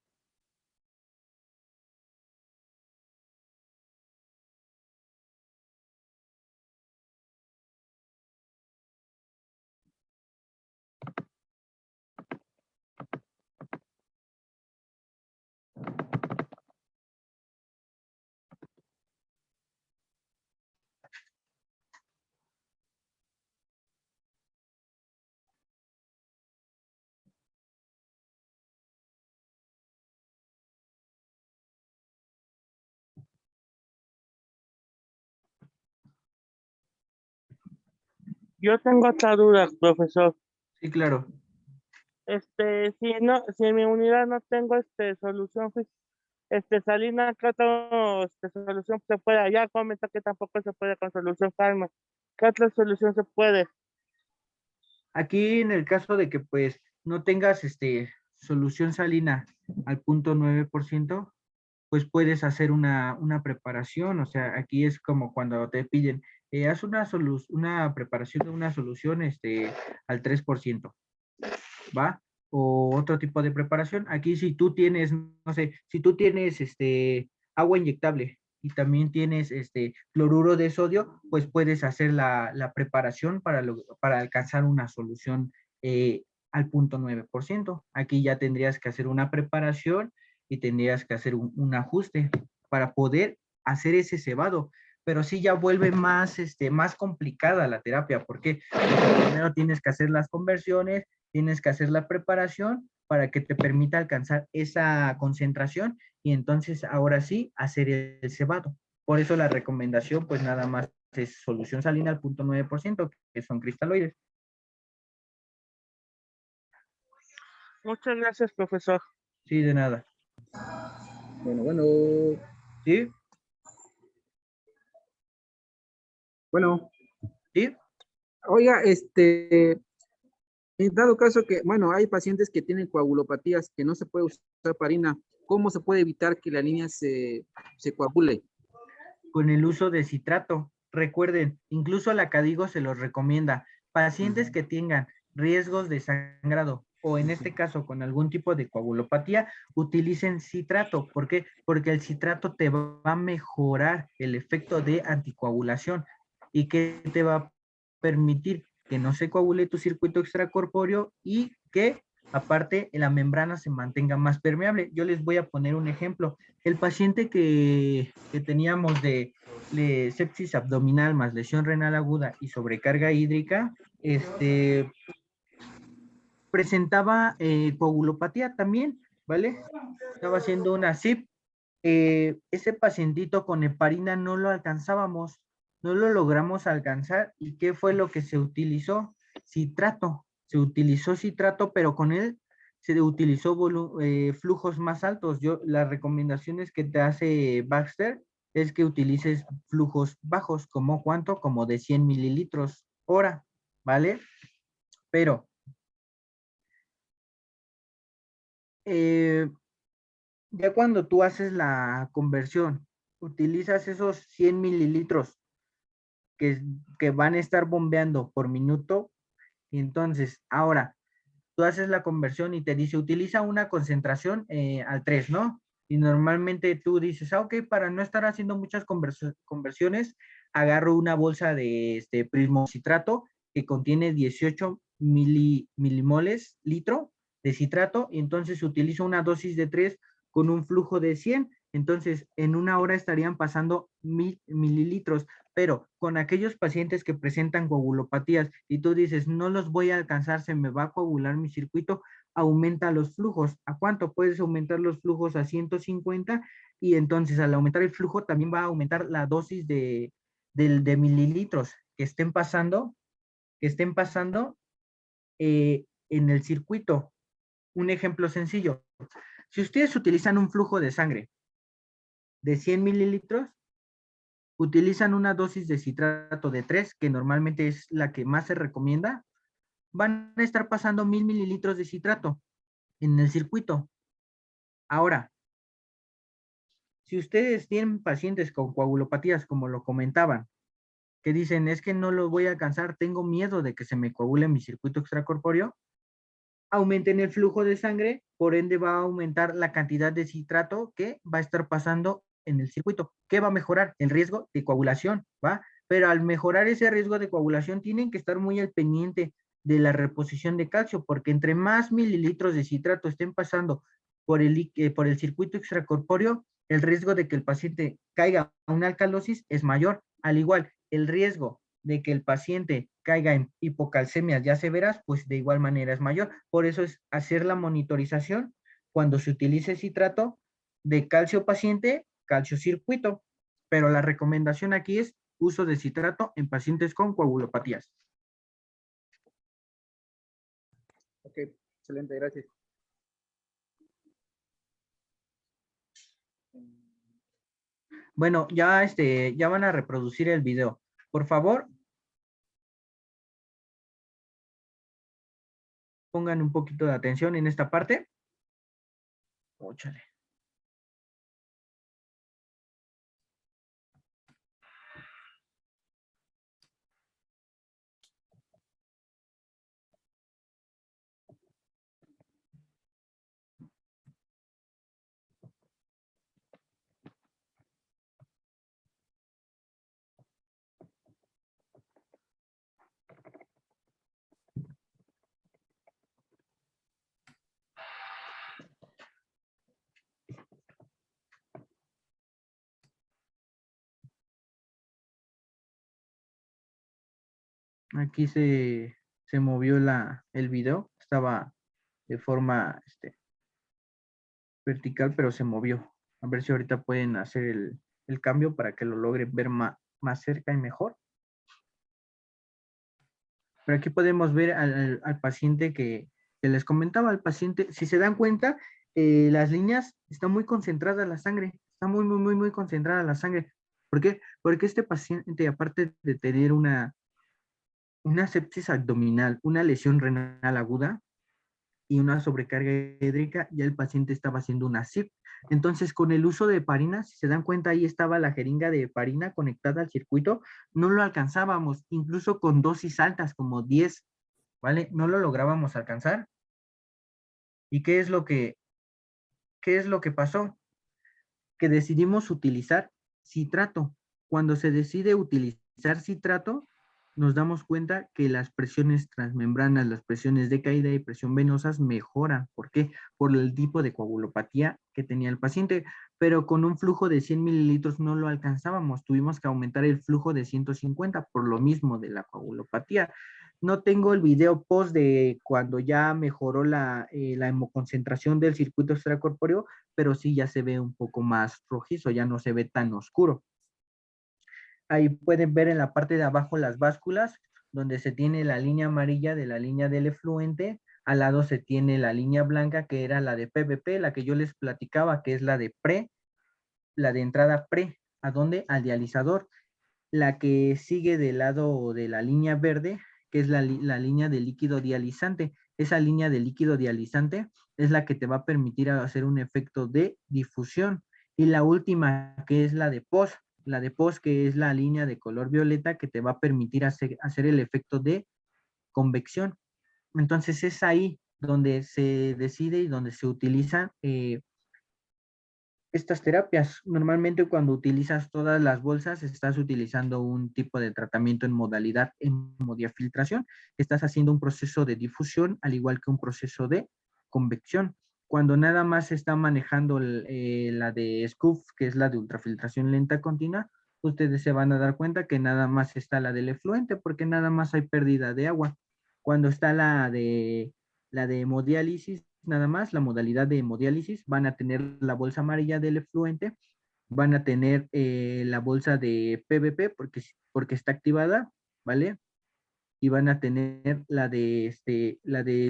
Yo tengo otra duda, profesor. Sí, claro. Si en mi unidad no tengo solución salina, ¿qué otra solución se puede? Ya comenta que tampoco se puede con solución Harman. ¿Qué otra solución se puede? Aquí en el caso de que pues no tengas solución salina al 0.9%, pues puedes hacer una preparación. O sea, aquí es como cuando te piden, haz una preparación de una solución al 3%, ¿va? O otro tipo de preparación. Aquí si tú tienes, no sé, si tú tienes agua inyectable y también tienes cloruro de sodio, pues puedes hacer la preparación para alcanzar una solución al 0.9%. Aquí ya tendrías que hacer una preparación y tendrías que hacer un ajuste para poder hacer ese cebado. Pero sí ya vuelve más complicada la terapia. ¿Por qué? Porque primero tienes que hacer las conversiones, tienes que hacer la preparación para que te permita alcanzar esa concentración y entonces ahora sí hacer el cebado. Por eso la recomendación pues nada más es solución salina al 0.9%, que son cristaloides. Muchas gracias, profesor. Sí, de nada. Bueno, ¿Sí? bueno. ¿Sí? Oiga, en dado caso que, bueno, hay pacientes que tienen coagulopatías que no se puede usar heparina, ¿cómo se puede evitar que la niña se coagule? Con el uso de citrato. Recuerden, incluso la CADIGO se los recomienda. Pacientes que tengan riesgos de sangrado o en este caso con algún tipo de coagulopatía, utilicen citrato. ¿Por qué? Porque el citrato te va a mejorar el efecto de anticoagulación y que te va a permitir que no se coagule tu circuito extracorpóreo y que aparte la membrana se mantenga más permeable. Yo les voy a poner un ejemplo. El paciente que teníamos de sepsis abdominal más lesión renal aguda y sobrecarga hídrica, presentaba coagulopatía también, ¿vale? Estaba haciendo una CIP. Ese pacientito con heparina no lo alcanzábamos, no lo logramos alcanzar. ¿Y qué fue lo que se utilizó? Citrato. Se utilizó citrato, pero con él se utilizó flujos más altos. Las recomendaciones que te hace Baxter es que utilices flujos bajos, ¿como cuánto? Como de 100 mililitros hora, ¿vale? Pero ya cuando tú haces la conversión, utilizas esos 100 mililitros que van a estar bombeando por minuto, y entonces ahora tú haces la conversión y te dice, utiliza una concentración al 3, ¿no? Y normalmente tú dices, ok, para no estar haciendo muchas conversiones, agarro una bolsa de prismocitrato que contiene 18 milimoles litro de citrato, y entonces utilizo una dosis de 3 con un flujo de 100, entonces en una hora estarían pasando 1000 mililitros, pero con aquellos pacientes que presentan coagulopatías y tú dices, no los voy a alcanzar, se me va a coagular mi circuito, aumenta los flujos. ¿A cuánto? Puedes aumentar los flujos a 150 y entonces al aumentar el flujo también va a aumentar la dosis de mililitros que estén pasando en el circuito. Un ejemplo sencillo. Si ustedes utilizan un flujo de sangre de 100 mililitros, utilizan una dosis de citrato de 3, que normalmente es la que más se recomienda, van a estar pasando 1000 mililitros de citrato en el circuito. Ahora, si ustedes tienen pacientes con coagulopatías, como lo comentaban, que dicen, es que no lo voy a alcanzar, tengo miedo de que se me coagule mi circuito extracorpóreo, aumenten el flujo de sangre, por ende va a aumentar la cantidad de citrato que va a estar pasando en el circuito. ¿Qué va a mejorar? El riesgo de coagulación, ¿va? Pero al mejorar ese riesgo de coagulación tienen que estar muy al pendiente de la reposición de calcio, porque entre más mililitros de citrato estén pasando por el circuito extracorpóreo, el riesgo de que el paciente caiga a una alcalosis es mayor. Al igual, el riesgo de que el paciente caiga en hipocalcemias ya severas, pues de igual manera es mayor. Por eso es hacer la monitorización cuando se utilice citrato de calcio paciente, calcio circuito. Pero la recomendación aquí es uso de citrato en pacientes con coagulopatías. Ok, excelente, gracias. Bueno, ya van a reproducir el video. Por favor, pongan un poquito de atención en esta parte. Óchale. Aquí se movió el video, estaba de forma vertical, pero se movió. A ver si ahorita pueden hacer el cambio para que lo logren ver más cerca y mejor. Pero aquí podemos ver al paciente que les comentaba, al paciente, si se dan cuenta, las líneas están muy concentradas la sangre, está muy concentrada la sangre. ¿Por qué? Porque este paciente, aparte de tener una sepsis abdominal, una lesión renal aguda y una sobrecarga hídrica, ya el paciente estaba haciendo una SIP. Entonces, con el uso de heparina, si se dan cuenta, ahí estaba la jeringa de heparina conectada al circuito, no lo alcanzábamos, incluso con dosis altas, como 10, ¿vale? No lo lográbamos alcanzar. ¿Y qué es lo que pasó? Que decidimos utilizar citrato. Cuando se decide utilizar citrato, nos damos cuenta que las presiones transmembranas, las presiones de caída y presión venosas mejoran. ¿Por qué? Por el tipo de coagulopatía que tenía el paciente, pero con un flujo de 100 mililitros no lo alcanzábamos. Tuvimos que aumentar el flujo de 150 por lo mismo de la coagulopatía. No tengo el video post de cuando ya mejoró la hemoconcentración del circuito extracorpóreo, pero sí ya se ve un poco más rojizo, ya no se ve tan oscuro. Ahí pueden ver en la parte de abajo las básculas, donde se tiene la línea amarilla de la línea del efluente, al lado se tiene la línea blanca que era la de PVP, la que yo les platicaba, que es la de la de entrada pre, ¿a dónde? Al dializador. La que sigue del lado de la línea verde, que es la línea de líquido dializante. Esa línea de líquido dializante es la que te va a permitir hacer un efecto de difusión. Y la última, que es la de post, que es la línea de color violeta que te va a permitir hacer el efecto de convección. Entonces es ahí donde se decide y donde se utilizan estas terapias. Normalmente cuando utilizas todas las bolsas, estás utilizando un tipo de tratamiento en modalidad hemodiafiltración. Estás haciendo un proceso de difusión, al igual que un proceso de convección. Cuando nada más se está manejando la de SCUF, que es la de ultrafiltración lenta continua, ustedes se van a dar cuenta que nada más está la del efluente, porque nada más hay pérdida de agua. Cuando está la de hemodiálisis, nada más, la modalidad de hemodiálisis, van a tener la bolsa amarilla del efluente, van a tener la bolsa de PVP porque está activada, ¿vale? Y van a tener la de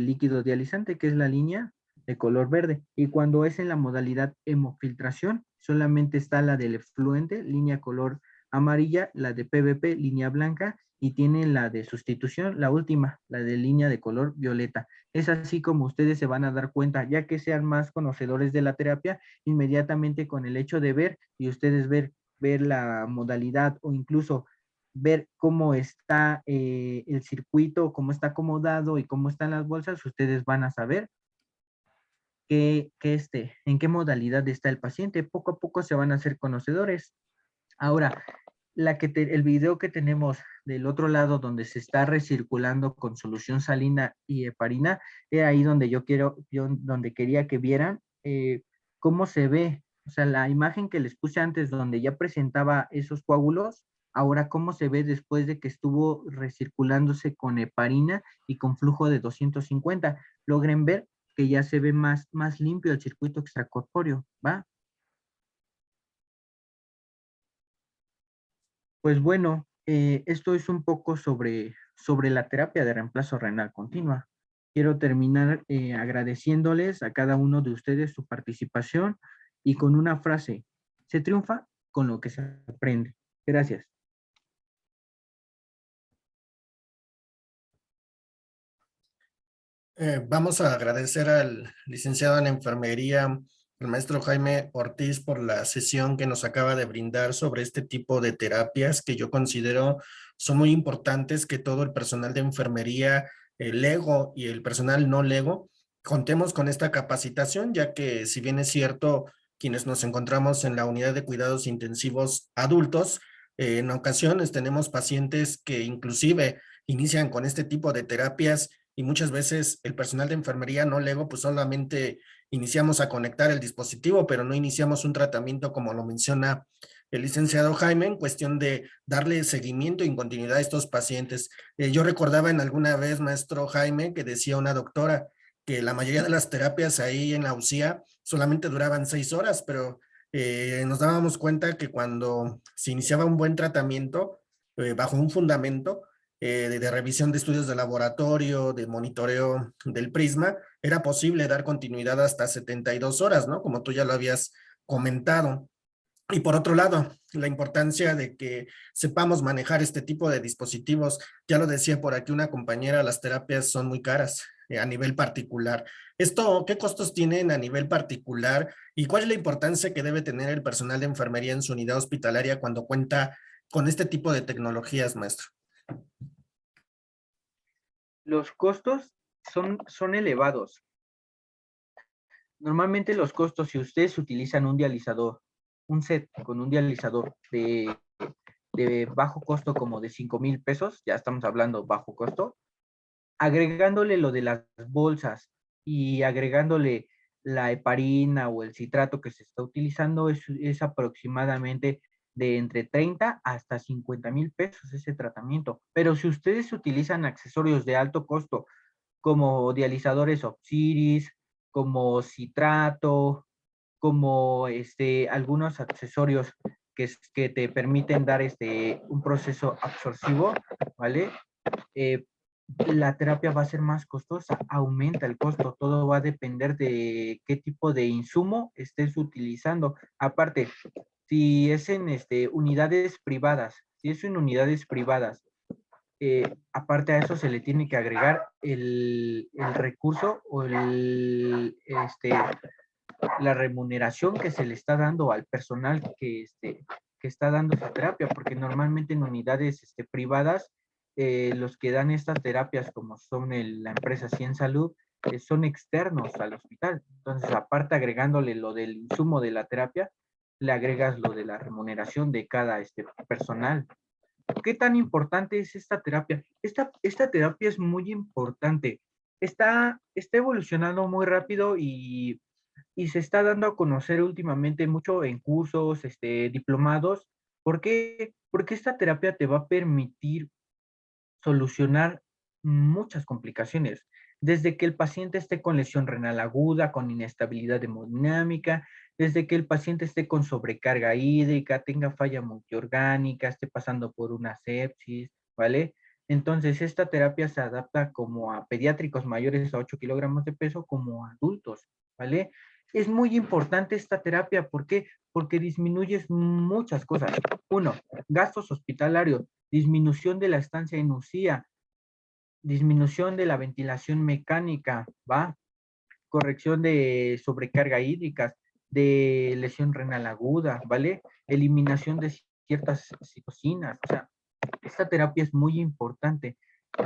líquido dializante, que es la línea de color verde. Y cuando es en la modalidad hemofiltración, solamente está la del efluente, línea color amarilla, la de PVP, línea blanca, y tienen la de sustitución, la última, la de línea de color violeta. Es así como ustedes se van a dar cuenta, ya que sean más conocedores de la terapia, inmediatamente con el hecho de ver y ustedes ver la modalidad o incluso ver cómo está el circuito, cómo está acomodado y cómo están las bolsas, ustedes van a saber en qué modalidad está el paciente. Poco a poco se van a hacer conocedores. Ahora, el video que tenemos del otro lado donde se está recirculando con solución salina y heparina, es ahí donde donde quería que vieran cómo se ve, o sea, la imagen que les puse antes donde ya presentaba esos coágulos, ahora cómo se ve después de que estuvo recirculándose con heparina y con flujo de 250. Logren ver que ya se ve más limpio el circuito extracorpóreo, ¿va? Pues bueno, esto es un poco sobre la terapia de reemplazo renal continua. Quiero terminar agradeciéndoles a cada uno de ustedes su participación y con una frase: se triunfa con lo que se aprende. Gracias. Vamos a agradecer al licenciado en enfermería, el maestro Jaime Ortiz, por la sesión que nos acaba de brindar sobre este tipo de terapias que yo considero son muy importantes, que todo el personal de enfermería, el lego y el personal no lego, contemos con esta capacitación, ya que si bien es cierto, quienes nos encontramos en la unidad de cuidados intensivos adultos, en ocasiones tenemos pacientes que inclusive inician con este tipo de terapias y muchas veces el personal de enfermería no lego, pues solamente iniciamos a conectar el dispositivo, pero no iniciamos un tratamiento como lo menciona el licenciado Jaime en cuestión de darle seguimiento y continuidad a estos pacientes. Yo recordaba en alguna vez, maestro Jaime, que decía una doctora que la mayoría de las terapias ahí en la UCIA solamente duraban 6 horas, pero nos dábamos cuenta que cuando se iniciaba un buen tratamiento, bajo un fundamento de revisión de estudios de laboratorio, de monitoreo del prisma, era posible dar continuidad hasta 72 horas, ¿no? Como tú ya lo habías comentado. Y por otro lado, la importancia de que sepamos manejar este tipo de dispositivos. Ya lo decía por aquí una compañera, las terapias son muy caras a nivel particular. ¿Esto qué costos tienen a nivel particular y cuál es la importancia que debe tener el personal de enfermería en su unidad hospitalaria cuando cuenta con este tipo de tecnologías, maestro? Los costos son elevados. Normalmente los costos, si ustedes utilizan un dializador, un set con un dializador de bajo costo como de 5,000 pesos, ya estamos hablando bajo costo, agregándole lo de las bolsas y agregándole la heparina o el citrato que se está utilizando, es aproximadamente de entre 30 hasta 50,000 pesos ese tratamiento. Pero si ustedes utilizan accesorios de alto costo, como dializadores Opsiris, como citrato, como algunos accesorios que te permiten dar un proceso absorcivo, ¿vale? La terapia va a ser más costosa, aumenta el costo, todo va a depender de qué tipo de insumo estés utilizando. Aparte, si es en unidades privadas, aparte a eso se le tiene que agregar el recurso o la remuneración que se le está dando al personal que está dando esa terapia, porque normalmente en unidades privadas, los que dan estas terapias, como son la empresa Cien Salud, son externos al hospital. Entonces, aparte agregándole lo del insumo de la terapia, le agregas lo de la remuneración de cada personal. ¿Qué tan importante es esta terapia? Esta terapia es muy importante. Está evolucionando muy rápido y se está dando a conocer últimamente mucho en cursos, diplomados. ¿Por qué? Porque esta terapia te va a permitir solucionar muchas complicaciones, desde que el paciente esté con lesión renal aguda, con inestabilidad hemodinámica, desde que el paciente esté con sobrecarga hídrica, tenga falla multiorgánica, esté pasando por una sepsis, ¿vale? Entonces, esta terapia se adapta como a pediátricos mayores a 8 kilogramos de peso, como a adultos, ¿vale? Es muy importante esta terapia, ¿por qué? Porque disminuyes muchas cosas. Uno, gastos hospitalarios, disminución de la estancia en UCIA, disminución de la ventilación mecánica, ¿va? Corrección de sobrecarga hídrica, de lesión renal aguda, ¿vale? Eliminación de ciertas citocinas. O sea, esta terapia es muy importante.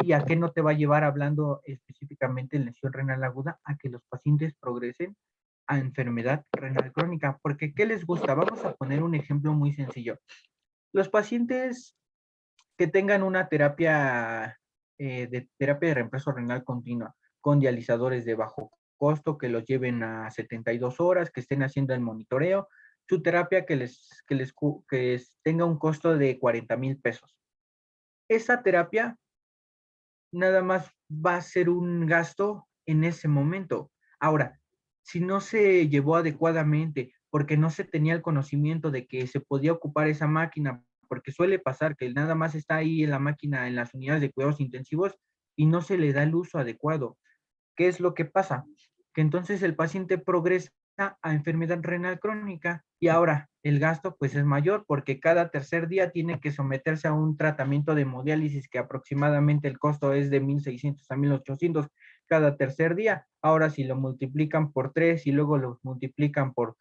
¿Y a qué no te va a llevar, hablando específicamente en lesión renal aguda? A que los pacientes progresen a enfermedad renal crónica. Porque, ¿qué les gusta? Vamos a poner un ejemplo muy sencillo. Los pacientes que tengan una terapia de reemplazo renal continua con dializadores de bajo costo, que los lleven a 72 horas, que estén haciendo el monitoreo, su terapia que tenga un costo de 40,000 pesos. Esa terapia nada más va a ser un gasto en ese momento. Ahora, si no se llevó adecuadamente, porque no se tenía el conocimiento de que se podía ocupar esa máquina, porque suele pasar que nada más está ahí en la máquina en las unidades de cuidados intensivos y no se le da el uso adecuado. ¿Qué es lo que pasa? Que entonces el paciente progresa a enfermedad renal crónica y ahora el gasto pues es mayor, porque cada tercer día tiene que someterse a un tratamiento de hemodiálisis que aproximadamente el costo es de 1,600 a 1,800 cada tercer día. Ahora, si lo multiplican por 3 y luego lo multiplican por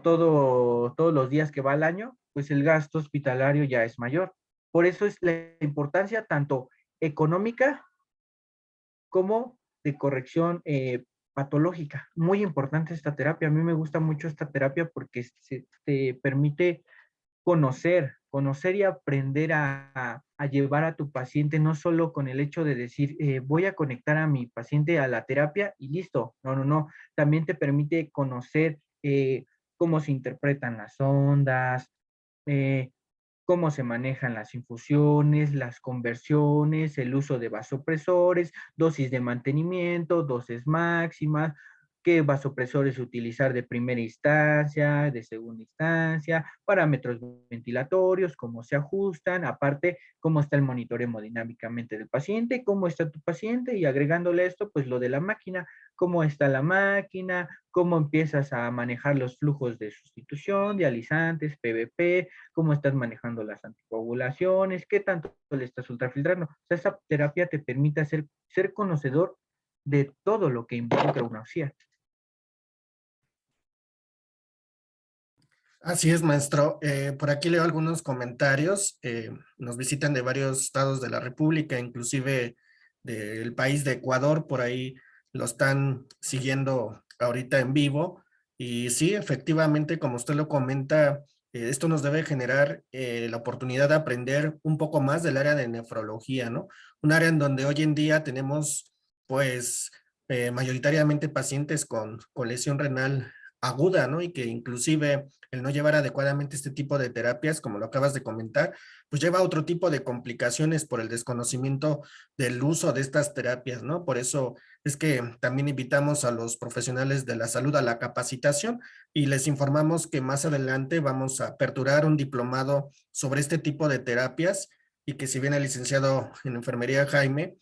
todos los días que va al año, pues el gasto hospitalario ya es mayor. Por eso es la importancia tanto económica como de corrección patológica. Muy importante esta terapia. A mí me gusta mucho esta terapia porque te permite conocer y aprender a llevar a tu paciente, no solo con el hecho de decir, voy a conectar a mi paciente a la terapia y listo. No. También te permite conocer cómo se interpretan las ondas, cómo se manejan las infusiones, las conversiones, el uso de vasopresores, dosis de mantenimiento, dosis máximas, qué vasopresores utilizar de primera instancia, de segunda instancia, parámetros ventilatorios, cómo se ajustan, aparte, cómo está el monitoreo hemodinámicamente del paciente, cómo está tu paciente y agregándole esto, pues lo de la máquina, cómo está la máquina, cómo empiezas a manejar los flujos de sustitución, dializantes, PVP, cómo estás manejando las anticoagulaciones, qué tanto le estás ultrafiltrando. O sea, esa terapia te permite ser conocedor de todo lo que involucra una UCIA. Así es, maestro. Por aquí leo algunos comentarios. Nos visitan de varios estados de la República, inclusive del país de Ecuador. Por ahí lo están siguiendo ahorita en vivo. Y sí, efectivamente, como usted lo comenta, esto nos debe generar la oportunidad de aprender un poco más del área de nefrología, ¿no? Un área en donde hoy en día tenemos, pues, mayoritariamente pacientes con lesión renal aguda, ¿no? Y que inclusive el no llevar adecuadamente este tipo de terapias, como lo acabas de comentar, pues lleva a otro tipo de complicaciones por el desconocimiento del uso de estas terapias, ¿no? Por eso es que también invitamos a los profesionales de la salud a la capacitación y les informamos que más adelante vamos a aperturar un diplomado sobre este tipo de terapias y que si bien el licenciado en enfermería Jaime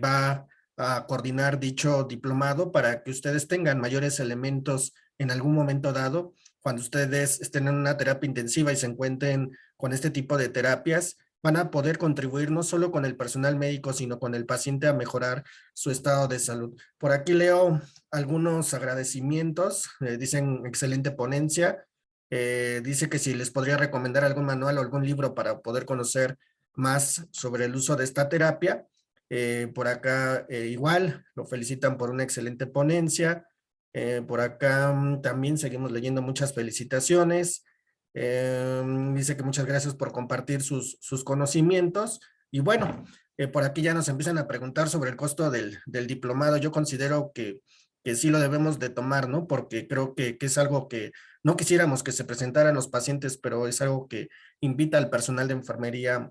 va a coordinar dicho diplomado para que ustedes tengan mayores elementos en algún momento dado, cuando ustedes estén en una terapia intensiva y se encuentren con este tipo de terapias, van a poder contribuir no solo con el personal médico, sino con el paciente a mejorar su estado de salud. Por aquí leo algunos agradecimientos, dicen excelente ponencia, dice que si les podría recomendar algún manual o algún libro para poder conocer más sobre el uso de esta terapia. Por acá igual, lo felicitan por una excelente ponencia. Por acá también seguimos leyendo muchas felicitaciones. Dice que muchas gracias por compartir sus conocimientos. Y bueno, por aquí ya nos empiezan a preguntar sobre el costo del diplomado. Yo considero que sí lo debemos de tomar, ¿no? Porque creo que es algo que no quisiéramos que se presentaran los pacientes, pero es algo que invita al personal de enfermería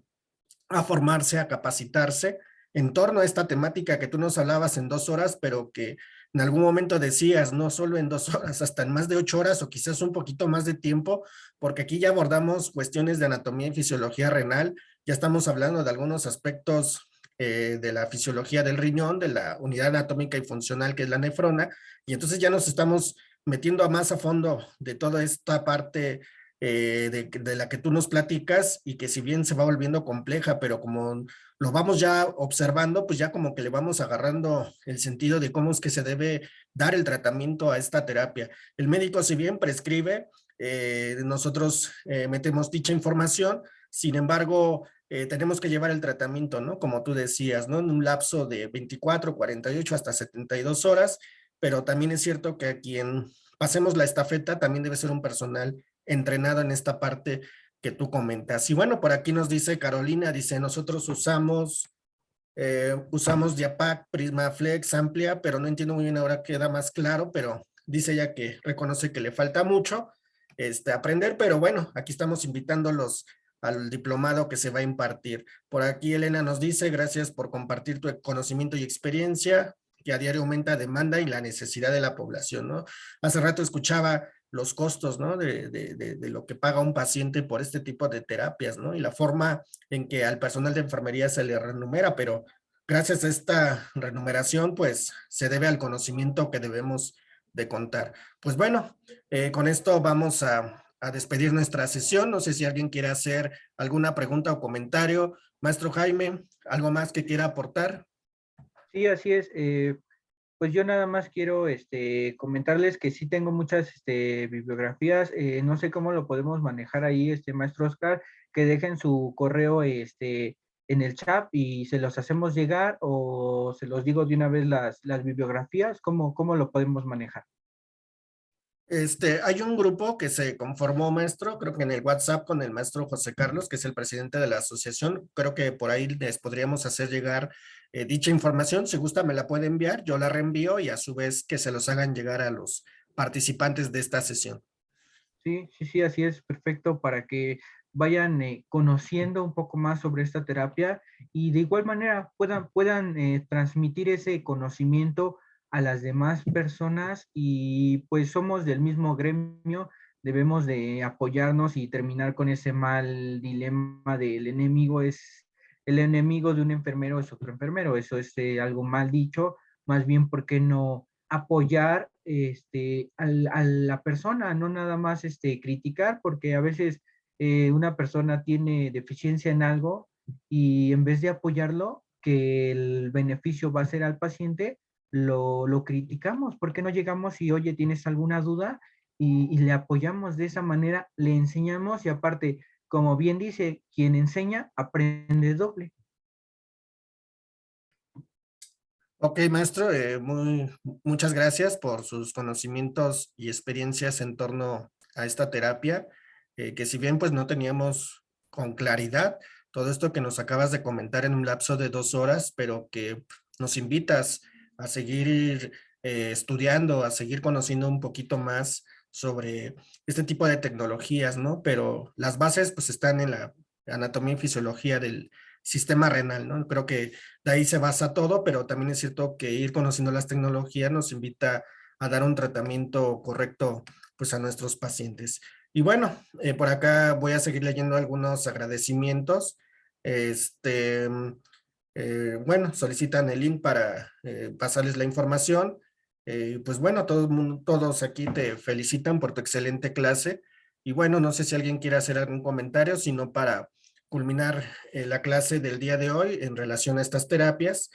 a formarse, a capacitarse en torno a esta temática que tú nos hablabas en 2 horas, pero que en algún momento decías, no solo en 2 horas, hasta en más de 8 horas o quizás un poquito más de tiempo, porque aquí ya abordamos cuestiones de anatomía y fisiología renal, ya estamos hablando de algunos aspectos de la fisiología del riñón, de la unidad anatómica y funcional que es la nefrona, y entonces ya nos estamos metiendo a más a fondo de toda esta parte de la que tú nos platicas y que si bien se va volviendo compleja, pero como lo vamos ya observando, pues ya como que le vamos agarrando el sentido de cómo es que se debe dar el tratamiento a esta terapia. El médico si bien prescribe, nosotros metemos dicha información, sin embargo, tenemos que llevar el tratamiento, ¿no? Como tú decías, ¿no? En un lapso de 24, 48 hasta 72 horas, pero también es cierto que a quien pasemos la estafeta también debe ser un personal entrenado en esta parte que tú comentas. Y bueno, por aquí nos dice Carolina, dice, nosotros usamos Diapac, Prisma Flex, Amplia, pero no entiendo muy bien, ahora queda más claro, pero dice ella que reconoce que le falta mucho aprender, pero bueno, aquí estamos invitándolos al diplomado que se va a impartir. Por aquí Elena nos dice, gracias por compartir tu conocimiento y experiencia, que a diario aumenta demanda y la necesidad de la población, ¿no? Hace rato escuchaba los costos, ¿no? De lo que paga un paciente por este tipo de terapias, ¿no? Y la forma en que al personal de enfermería se le renumera, pero gracias a esta renumeración, pues se debe al conocimiento que debemos de contar. Pues bueno, con esto vamos a despedir nuestra sesión. No sé si alguien quiere hacer alguna pregunta o comentario. Maestro Jaime, ¿algo más que quiera aportar? Sí, así es. Pues yo nada más quiero comentarles que sí tengo muchas bibliografías. No sé cómo lo podemos manejar ahí, maestro Oscar, que dejen su correo en el chat y se los hacemos llegar o se los digo de una vez las bibliografías. ¿Cómo lo podemos manejar? Hay un grupo que se conformó, maestro, creo que en el WhatsApp con el maestro José Carlos, que es el presidente de la asociación. Creo que por ahí les podríamos hacer llegar dicha información. Si gusta, me la puede enviar, yo la reenvío y a su vez que se los hagan llegar a los participantes de esta sesión. Sí, así es, perfecto, para que vayan conociendo un poco más sobre esta terapia y de igual manera puedan transmitir ese conocimiento a las demás personas y pues somos del mismo gremio, debemos de apoyarnos y terminar con ese mal dilema del enemigo es, el enemigo de un enfermero es otro enfermero, eso es algo mal dicho, más bien, ¿por qué no apoyar a la persona, no nada más criticar, porque a veces una persona tiene deficiencia en algo y en vez de apoyarlo, que el beneficio va a ser al paciente, lo criticamos, porque no llegamos y, oye, ¿tienes alguna duda? Y le apoyamos de esa manera, le enseñamos y aparte, como bien dice, quien enseña aprende doble. Ok, maestro, muchas gracias por sus conocimientos y experiencias en torno a esta terapia, que si bien pues no teníamos con claridad todo esto que nos acabas de comentar en un lapso de 2 horas, pero que nos invitas a seguir estudiando, a seguir conociendo un poquito más sobre este tipo de tecnologías, ¿no? Pero las bases pues están en la anatomía y fisiología del sistema renal, ¿no? Creo que de ahí se basa todo, pero también es cierto que ir conociendo las tecnologías nos invita a dar un tratamiento correcto pues a nuestros pacientes. Y bueno, por acá voy a seguir leyendo algunos agradecimientos. Bueno, solicitan el link para pasarles la información. Pues bueno, todos aquí te felicitan por tu excelente clase. Y bueno, no sé si alguien quiere hacer algún comentario, sino para culminar la clase del día de hoy en relación a estas terapias.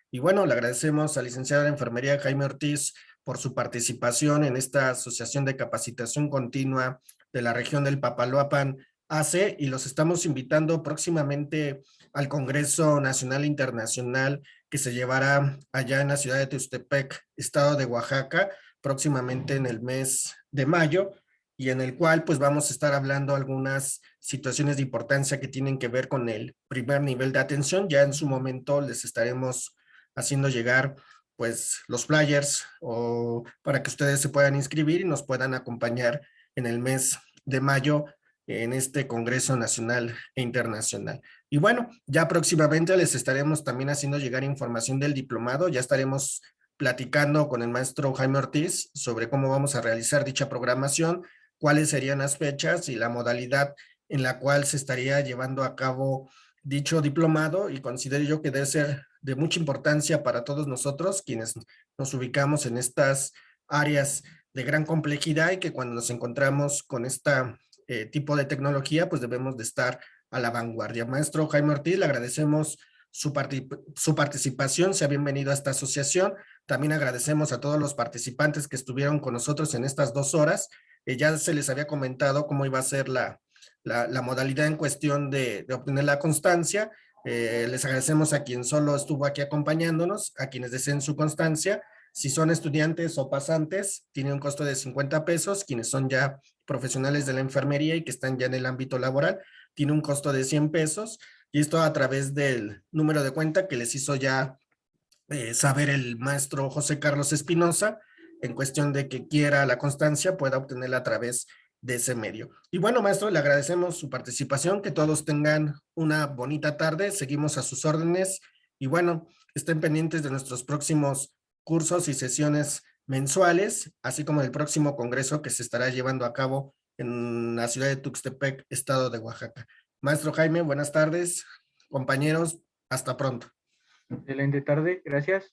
Y bueno, le agradecemos al licenciado de Enfermería Jaime Ortiz por su participación en esta Asociación de Capacitación Continua de la región del Papaloapan AC y los estamos invitando próximamente al Congreso Nacional e Internacional que se llevará allá en la ciudad de Tuxtepec, estado de Oaxaca, próximamente en el mes de mayo, y en el cual pues vamos a estar hablando algunas situaciones de importancia que tienen que ver con el primer nivel de atención. Ya en su momento les estaremos haciendo llegar pues los flyers o para que ustedes se puedan inscribir y nos puedan acompañar en el mes de mayo en este Congreso Nacional e Internacional. Y bueno, ya próximamente les estaremos también haciendo llegar información del diplomado, ya estaremos platicando con el maestro Jaime Ortiz sobre cómo vamos a realizar dicha programación, cuáles serían las fechas y la modalidad en la cual se estaría llevando a cabo dicho diplomado, y considero yo que debe ser de mucha importancia para todos nosotros quienes nos ubicamos en estas áreas de gran complejidad y que cuando nos encontramos con esta tipo de tecnología, pues debemos de estar a la vanguardia. Maestro Jaime Ortiz, le agradecemos su participación, sea bienvenido a esta asociación. También agradecemos a todos los participantes que estuvieron con nosotros en estas 2 horas. Ya se les había comentado cómo iba a ser la modalidad en cuestión de obtener la constancia. Les agradecemos a quien solo estuvo aquí acompañándonos, a quienes deseen su constancia. Si son estudiantes o pasantes, tiene un costo de 50 pesos. Quienes son ya profesionales de la enfermería y que están ya en el ámbito laboral, tiene un costo de 100 pesos. Y esto a través del número de cuenta que les hizo ya saber el maestro José Carlos Espinosa, en cuestión de que quiera la constancia, pueda obtenerla a través de ese medio. Y bueno, maestro, le agradecemos su participación, que todos tengan una bonita tarde, seguimos a sus órdenes y bueno, estén pendientes de nuestros próximos cursos y sesiones mensuales, así como el próximo congreso que se estará llevando a cabo en la ciudad de Tuxtepec, estado de Oaxaca. Maestro Jaime, buenas tardes, compañeros, hasta pronto. Excelente tarde, gracias.